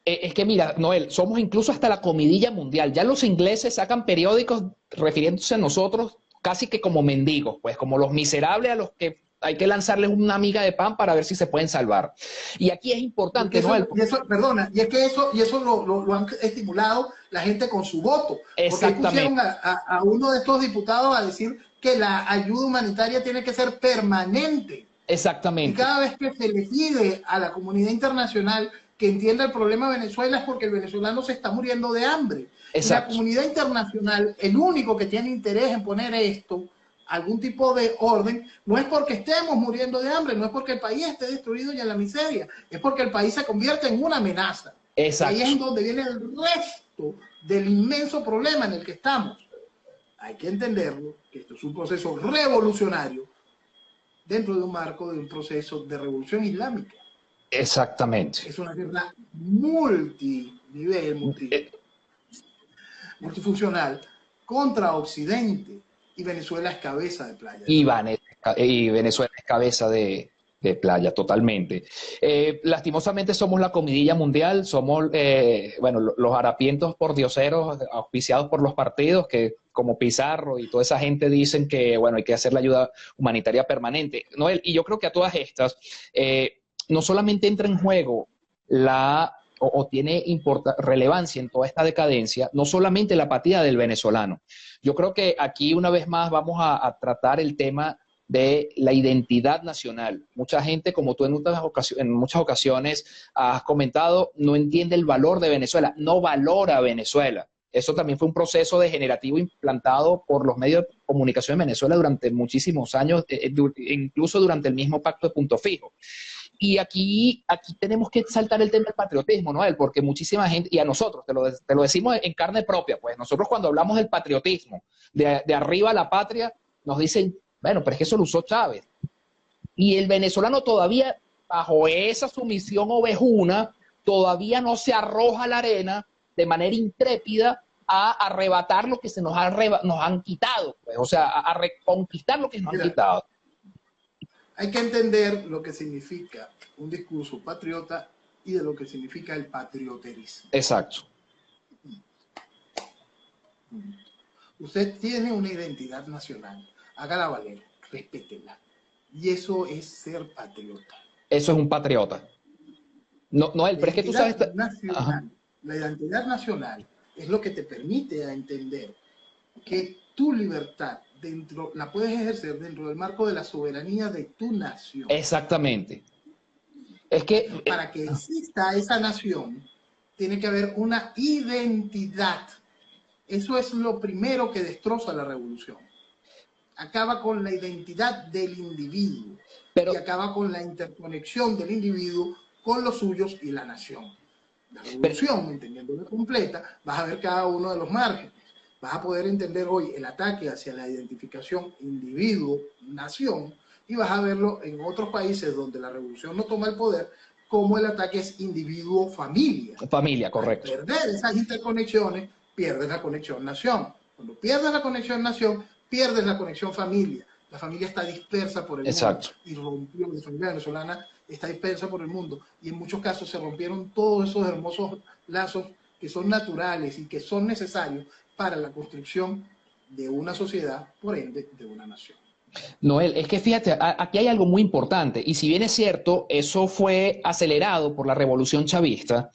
Es que mira, Noel, somos incluso hasta la comidilla mundial. Ya los ingleses sacan periódicos refiriéndose a nosotros casi que como mendigos, pues como los miserables a los que hay que lanzarles una miga de pan para ver si se pueden salvar. Y aquí es importante, Noel. Perdona, y es que eso lo han estimulado la gente con su voto. Exactamente. Porque pusieron a uno de estos diputados a decir que la ayuda humanitaria tiene que ser permanente. Exactamente. Y cada vez que se le pide a la comunidad internacional que entienda el problema de Venezuela es porque el venezolano se está muriendo de hambre. Exacto. Y la comunidad internacional, el único que tiene interés en poner esto, algún tipo de orden, no es porque estemos muriendo de hambre, no es porque el país esté destruido y en la miseria, es porque el país se convierte en una amenaza. Exacto. Y ahí es donde viene el resto del inmenso problema en el que estamos. Hay que entenderlo, que esto es un proceso revolucionario dentro de un marco de un proceso de revolución islámica. Exactamente. Es una guerra multinivel, multifuncional contra Occidente. Y Venezuela es cabeza de playa. Y Venezuela es cabeza de playa, totalmente. Lastimosamente somos la comidilla mundial, somos, bueno, los harapientos pordioseros auspiciados por los partidos que como Pizarro y toda esa gente dicen que, bueno, hay que hacer la ayuda humanitaria permanente. Noel, y yo creo que a todas estas, no solamente entra en juego o tiene relevancia en toda esta decadencia, no solamente la apatía del venezolano. Yo creo que aquí una vez más vamos a tratar el tema de la identidad nacional. Mucha gente, como tú en muchas ocasiones has comentado, no entiende el valor de Venezuela, no valora a Venezuela. Eso también fue un proceso degenerativo implantado por los medios de comunicación en Venezuela durante muchísimos años, incluso durante el mismo pacto de Punto Fijo. Y aquí tenemos que saltar el tema del patriotismo, Noel, porque muchísima gente, y a nosotros, te lo decimos en carne propia, pues nosotros cuando hablamos del patriotismo, de arriba a la patria, nos dicen, bueno, pero es que eso lo usó Chávez. Y el venezolano todavía, bajo esa sumisión ovejuna, todavía no se arroja a la arena de manera intrépida a arrebatar lo que se nos han quitado, pues, o sea, a reconquistar lo que nos han quitado. Hay que entender lo que significa un discurso patriota y de lo que significa el patrioterismo. Exacto. Usted tiene una identidad nacional, hágala valer, respétela. Y eso es ser patriota. Eso es un patriota. No, pero es que tú sabes... La identidad nacional es lo que te permite a entender que tu libertad la puedes ejercer dentro del marco de la soberanía de tu nación. Exactamente. Es que... Para que exista esa nación, tiene que haber una identidad. Eso es lo primero que destroza la revolución. Acaba con la identidad del individuo y acaba con la interconexión del individuo con los suyos y la nación. La revolución, entendiéndola completa, vas a ver cada uno de los márgenes. Vas a poder entender hoy el ataque hacia la identificación individuo-nación y vas a verlo en otros países donde la revolución no toma el poder, como el ataque es individuo-familia. Familia, correcto. Al perder esas interconexiones, pierdes la conexión nación. Cuando pierdes la conexión nación, pierdes la conexión familia. La familia está dispersa por el Exacto. mundo y rompió, la familia venezolana está dispersa por el mundo y en muchos casos se rompieron todos esos hermosos lazos que son naturales y que son necesarios para la construcción de una sociedad, por ende, de una nación. Noel, es que fíjate, aquí hay algo muy importante, y si bien es cierto, eso fue acelerado por la revolución chavista,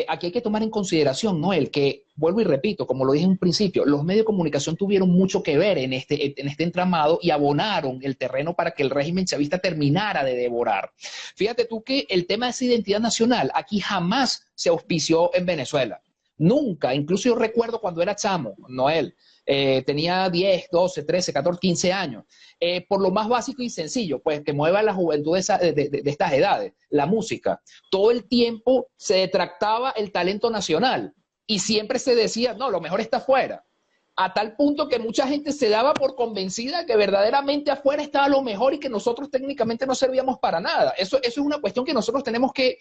aquí hay que tomar en consideración, Noel, que, vuelvo y repito, como lo dije en un principio, los medios de comunicación tuvieron mucho que ver en este entramado y abonaron el terreno para que el régimen chavista terminara de devorar. Fíjate tú que el tema de esa identidad nacional aquí jamás se auspició en Venezuela. Nunca, incluso yo recuerdo cuando era chamo, Noel, tenía 10, 12, 13, 14, 15 años, por lo más básico y sencillo, pues que mueva la juventud de estas edades, la música. Todo el tiempo se detractaba el talento nacional y siempre se decía, no, lo mejor está afuera. A tal punto que mucha gente se daba por convencida de que verdaderamente afuera estaba lo mejor y que nosotros técnicamente no servíamos para nada. Eso es una cuestión que nosotros tenemos que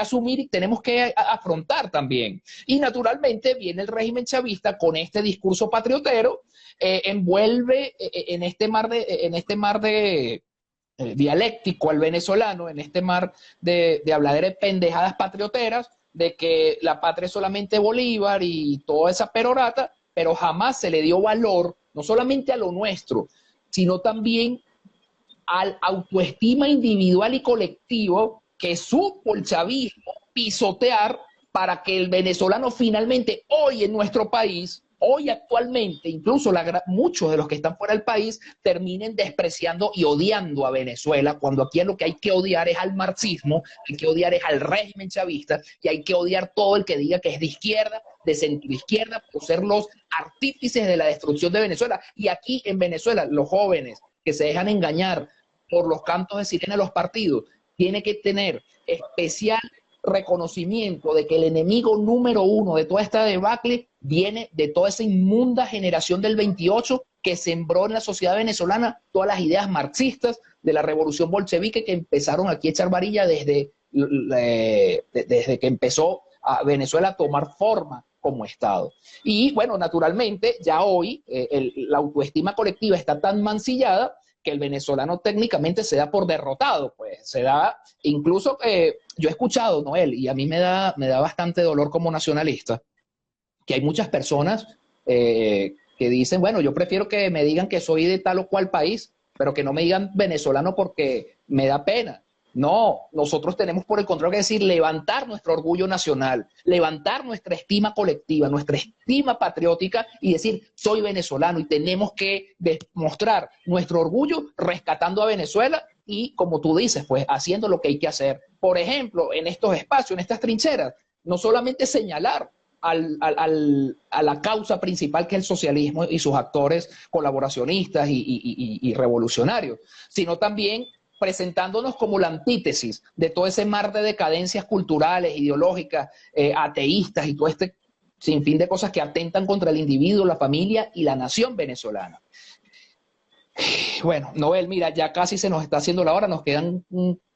asumir y tenemos que afrontar también. Y naturalmente viene el régimen chavista con este discurso patriotero, envuelve en este mar de dialéctico al venezolano, en este mar de habladera de pendejadas patrioteras, de que la patria es solamente Bolívar y toda esa perorata, pero jamás se le dio valor, no solamente a lo nuestro, sino también al autoestima individual y colectivo que supo el chavismo pisotear para que el venezolano finalmente hoy en nuestro país, hoy actualmente, incluso muchos de los que están fuera del país, terminen despreciando y odiando a Venezuela, cuando aquí lo que hay que odiar es al marxismo, hay que odiar es al régimen chavista, y hay que odiar todo el que diga que es de izquierda, de centroizquierda, por ser los artífices de la destrucción de Venezuela. Y aquí en Venezuela, los jóvenes que se dejan engañar por los cantos de sirena de los partidos, tienen que tener especial reconocimiento de que el enemigo número uno de toda esta debacle viene de toda esa inmunda generación del 28 que sembró en la sociedad venezolana todas las ideas marxistas de la revolución bolchevique que empezaron aquí a echar varilla desde que empezó a Venezuela a tomar forma como Estado. Y bueno, naturalmente ya hoy la autoestima colectiva está tan mancillada que el venezolano técnicamente se da por derrotado, pues se da, incluso yo he escuchado, Noel, y a mí me da bastante dolor como nacionalista, que hay muchas personas que dicen, bueno, yo prefiero que me digan que soy de tal o cual país, pero que no me digan venezolano porque me da pena. No, nosotros tenemos por el contrario que decir, levantar nuestro orgullo nacional, levantar nuestra estima colectiva, nuestra estima patriótica y decir, soy venezolano y tenemos que demostrar nuestro orgullo rescatando a Venezuela y, como tú dices, pues haciendo lo que hay que hacer. Por ejemplo, en estos espacios, en estas trincheras, no solamente señalar a la causa principal que es el socialismo y sus actores colaboracionistas y revolucionarios, sino también presentándonos como la antítesis de todo ese mar de decadencias culturales, ideológicas, ateístas y todo este sinfín de cosas que atentan contra el individuo, la familia y la nación venezolana. Bueno, Noel, mira, ya casi se nos está haciendo la hora, nos quedan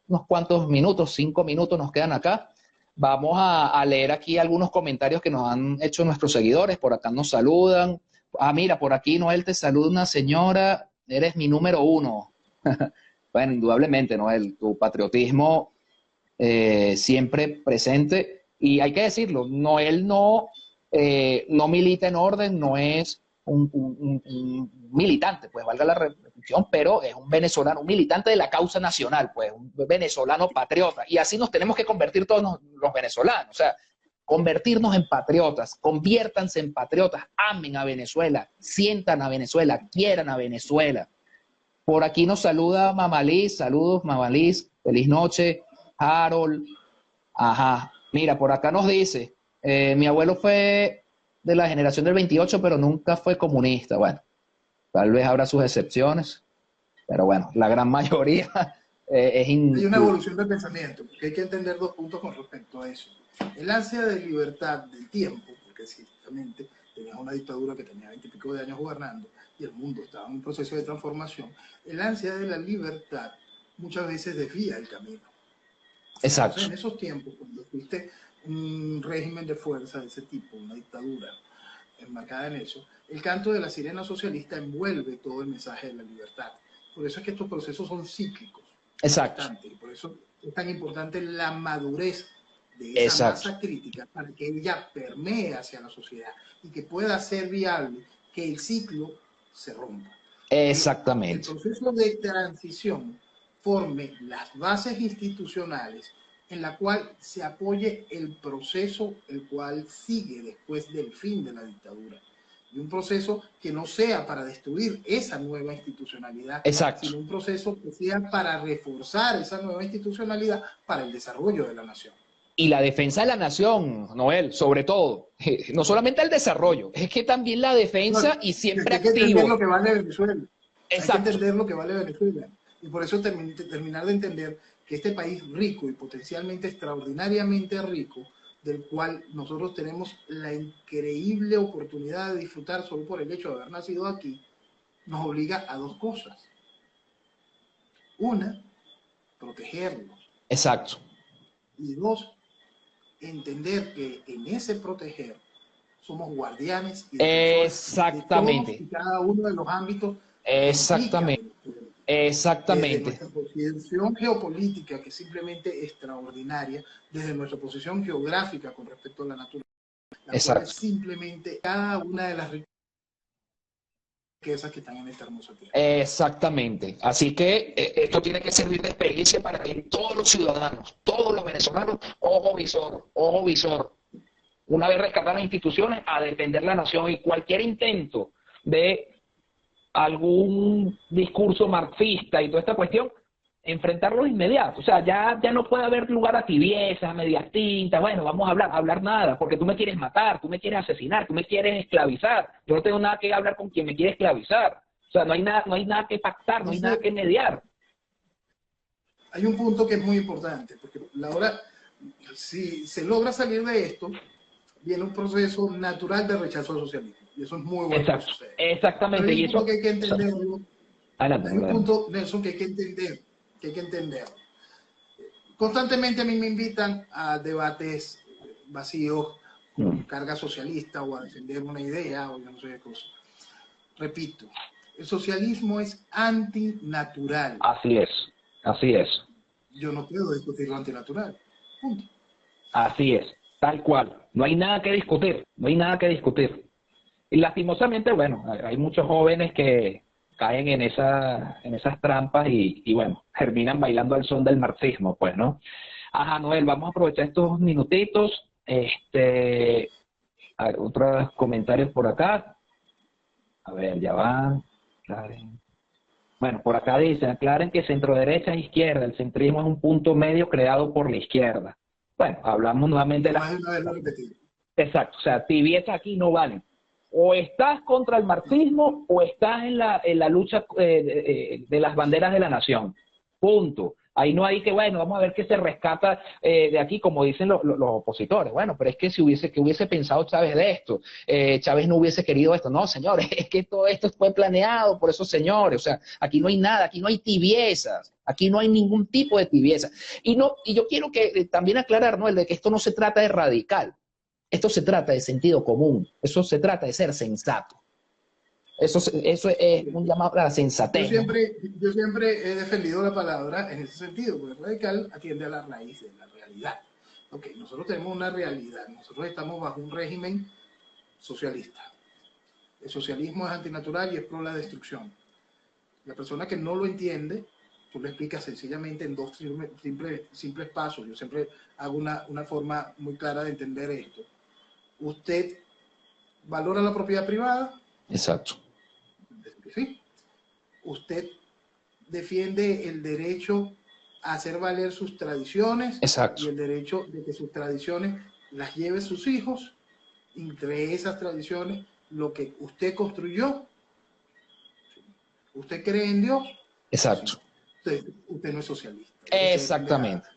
unos cuantos minutos, 5 minutos nos quedan acá. Vamos a leer aquí algunos comentarios que nos han hecho nuestros seguidores. Por acá nos saludan. Ah, mira, por aquí Noel te saluda una señora. Eres mi número uno. Bueno, indudablemente, Noel, tu patriotismo siempre presente. Y hay que decirlo, Noel no milita en orden, no es un militante, pues valga la repetición, pero es un venezolano, un militante de la causa nacional, pues un venezolano patriota. Y así nos tenemos que convertir todos los venezolanos. O sea, convertirnos en patriotas, conviértanse en patriotas, amen a Venezuela, sientan a Venezuela, quieran a Venezuela. Por aquí nos saluda Mamaliz, saludos Mamaliz, feliz noche, Harold, ajá, mira, por acá nos dice, mi abuelo fue de la generación del 28, pero nunca fue comunista. Bueno, tal vez habrá sus excepciones, pero bueno, la gran mayoría Hay una evolución del pensamiento, porque hay que entender dos puntos con respecto a eso. El ansia de libertad del tiempo, porque ciertamente tenías una dictadura que tenía 20 y pico de años gobernando y el mundo estaba en un proceso de transformación, el ansia de la libertad muchas veces desvía el camino. Exacto. Entonces, en esos tiempos, cuando existe un régimen de fuerza de ese tipo, una dictadura enmarcada en eso, el canto de la sirena socialista envuelve todo el mensaje de la libertad. Por eso es que estos procesos son cíclicos. Exacto. Y por eso es tan importante la madurez de esa masa crítica para que ella permee hacia la sociedad y que pueda ser viable que el ciclo se rompa. Exactamente. El proceso de transición forme las bases institucionales en la cual se apoye el proceso el cual sigue después del fin de la dictadura. Y un proceso que no sea para destruir esa nueva institucionalidad, sino un proceso que sea para reforzar esa nueva institucionalidad para el desarrollo de la nación. Y la defensa de la nación, Noel, sobre todo, no solamente el desarrollo, es que también la defensa y siempre activo. Hay que entender lo que vale Venezuela. Exacto. Hay que entender lo que vale Venezuela. Y por eso terminar de entender que este país rico y potencialmente extraordinariamente rico, del cual nosotros tenemos la increíble oportunidad de disfrutar solo por el hecho de haber nacido aquí, nos obliga a dos cosas. Una, protegerlos. Exacto. Y dos, entender que en ese proteger somos guardianes y exactamente de todos y cada uno de los ámbitos. Exactamente. Exactamente. Desde nuestra posición geopolítica, que es simplemente extraordinaria, desde nuestra posición geográfica con respecto a la naturaleza, la cual es simplemente cada una de las riquezas que están en esta hermosa tierra. Exactamente. Así que esto tiene que servir de experiencia para que todos los ciudadanos, todos los venezolanos, ojo visor, una vez rescatar las instituciones, a defender la nación, y cualquier intento de algún discurso marxista y toda esta cuestión, enfrentarlo de inmediato. O sea, ya no puede haber lugar a tibiezas, a medias tintas. Bueno, vamos a hablar nada, porque tú me quieres matar, tú me quieres asesinar, tú me quieres esclavizar. Yo no tengo nada que hablar con quien me quiere esclavizar. O sea, no hay nada que pactar, no hay nada que mediar. Hay un punto que es muy importante, porque ahora, si se logra salir de esto, viene un proceso natural de rechazo al socialismo. Y eso es muy bueno. Exacto. Exactamente. Pero hay un punto eso que hay que entenderlo. Hay un punto, Nelson, que hay que entender. Constantemente a mí me invitan a debates vacíos con carga socialista o a defender una idea o yo no sé qué cosa. Repito, el socialismo es antinatural. Así es. Yo no puedo discutir lo antinatural. Punto. Así es, tal cual. No hay nada que discutir, Y lastimosamente, bueno, hay muchos jóvenes que caen en esas trampas y bueno, terminan bailando al son del marxismo, pues, ¿no? Ajá, Noel, vamos a aprovechar estos minutitos. Otros comentarios por acá. A ver, ya van. Bueno, por acá dicen, aclaren que centro derecha es izquierda, el centrismo es un punto medio creado por la izquierda. Bueno, hablamos nuevamente de la... Exacto, o sea, tibiezas aquí no valen. O estás contra el marxismo o estás en la lucha de las banderas de la nación. Punto. Ahí no hay que, bueno, vamos a ver qué se rescata de aquí, como dicen los opositores. Bueno, pero es que que hubiese pensado Chávez de esto, Chávez no hubiese querido esto. No, señores, es que todo esto fue planeado por esos señores. O sea, aquí no hay nada, aquí no hay tibiezas, aquí no hay ningún tipo de tibieza. Y yo quiero que también aclarar, ¿no? El de que esto no se trata de radical, esto se trata de sentido común, eso se trata de ser sensato. Eso es un llamado a la sensatez. Yo siempre he defendido la palabra en ese sentido, porque radical atiende a la raíz de la realidad. Ok, nosotros tenemos una realidad, nosotros estamos bajo un régimen socialista. El socialismo es antinatural y es pro la destrucción. La persona que no lo entiende, tú le explicas sencillamente en dos simples pasos. Yo siempre hago una forma muy clara de entender esto. Usted valora la propiedad privada. Exacto. Sí. Usted defiende el derecho a hacer valer sus tradiciones. Exacto. Y el derecho de que sus tradiciones las lleve sus hijos. Entre esas tradiciones, lo que usted construyó. ¿Usted cree en Dios? Exacto. Usted no es socialista. Exactamente.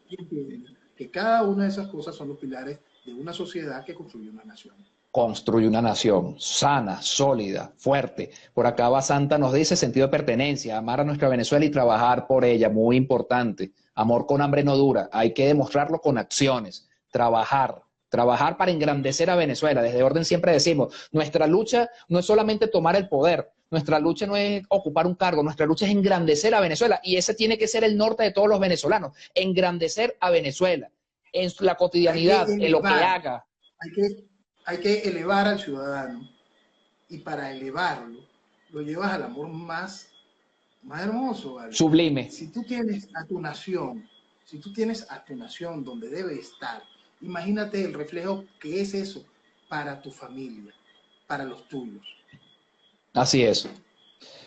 Que cada una de esas cosas son los pilares de una sociedad que construye una nación. Construye una nación sana, sólida, fuerte. Por acá Basanta nos dice sentido de pertenencia, amar a nuestra Venezuela y trabajar por ella, muy importante. Amor con hambre no dura, hay que demostrarlo con acciones, trabajar para engrandecer a Venezuela. Desde Orden siempre decimos, nuestra lucha no es solamente tomar el poder, nuestra lucha no es ocupar un cargo, nuestra lucha es engrandecer a Venezuela, y ese tiene que ser el norte de todos los venezolanos, engrandecer a Venezuela en la cotidianidad, en lo que haga. Hay que elevar al ciudadano, y para elevarlo lo llevas al amor más hermoso, ¿vale? Sublime. Si tú tienes a tu nación donde debe estar, imagínate el reflejo que es eso para tu familia, para los tuyos. Así es.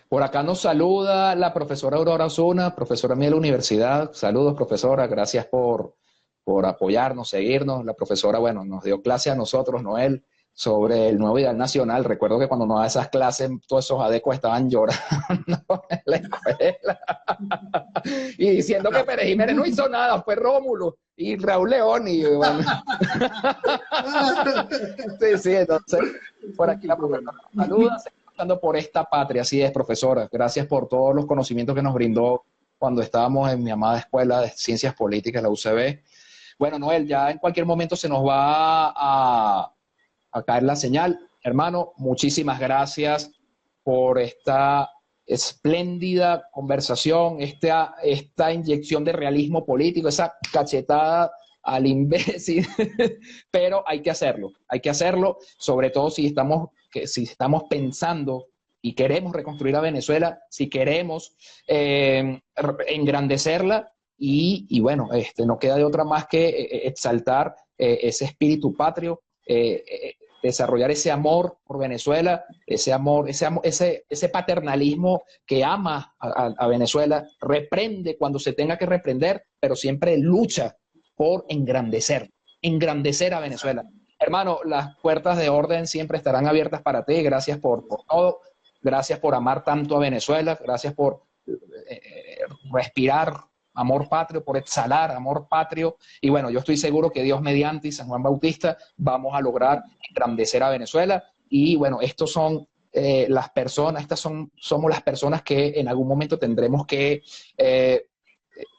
Por acá nos saluda la profesora Aurora Osuna, profesora mía de la universidad. Saludos, profesora, gracias por apoyarnos, seguirnos. La profesora, bueno, nos dio clase a nosotros, Noel, sobre el nuevo ideal nacional. Recuerdo que cuando nos da esas clases, todos esos adecuados estaban llorando en la escuela y diciendo que Pérez Jiménez no hizo nada, fue Rómulo y Raúl León. Y bueno. Sí, entonces, por aquí la profesora nos saluda, luchando por esta patria. Así es, profesora. Gracias por todos los conocimientos que nos brindó cuando estábamos en mi amada Escuela de Ciencias Políticas, la UCB. Bueno, Noel, ya en cualquier momento se nos va a caer la señal. Hermano, muchísimas gracias por esta espléndida conversación, esta inyección de realismo político, esa cachetada al imbécil, pero hay que hacerlo, sobre todo si estamos pensando y queremos reconstruir a Venezuela, si queremos engrandecerla. Y bueno, no queda de otra más que exaltar ese espíritu patrio, desarrollar ese amor por Venezuela, ese paternalismo que ama a Venezuela, reprende cuando se tenga que reprender, pero siempre lucha por engrandecer a Venezuela. Hermano, las puertas de Orden siempre estarán abiertas para ti. Gracias por todo. Gracias por amar tanto a Venezuela. Gracias por respirar amor patrio, por exhalar amor patrio. Y bueno, yo estoy seguro que Dios mediante y San Juan Bautista vamos a lograr engrandecer a Venezuela. Y bueno, estos son las personas, somos las personas que en algún momento tendremos que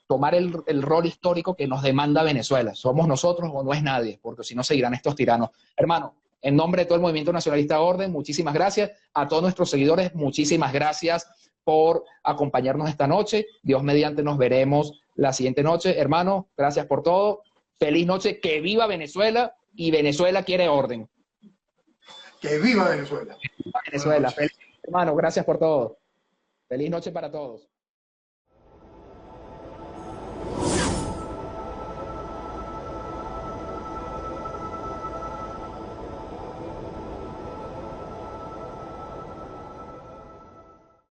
tomar el rol histórico que nos demanda Venezuela. Somos nosotros o no es nadie, porque si no seguirán estos tiranos. Hermano, en nombre de todo el Movimiento Nacionalista Orden, muchísimas gracias. A todos nuestros seguidores, muchísimas gracias por acompañarnos esta noche. Dios mediante nos veremos la siguiente noche. Hermano, gracias por todo. Feliz noche. Que viva Venezuela, y Venezuela quiere orden. Que viva Venezuela. Que viva Venezuela. Feliz, hermano, gracias por todo. Feliz noche para todos.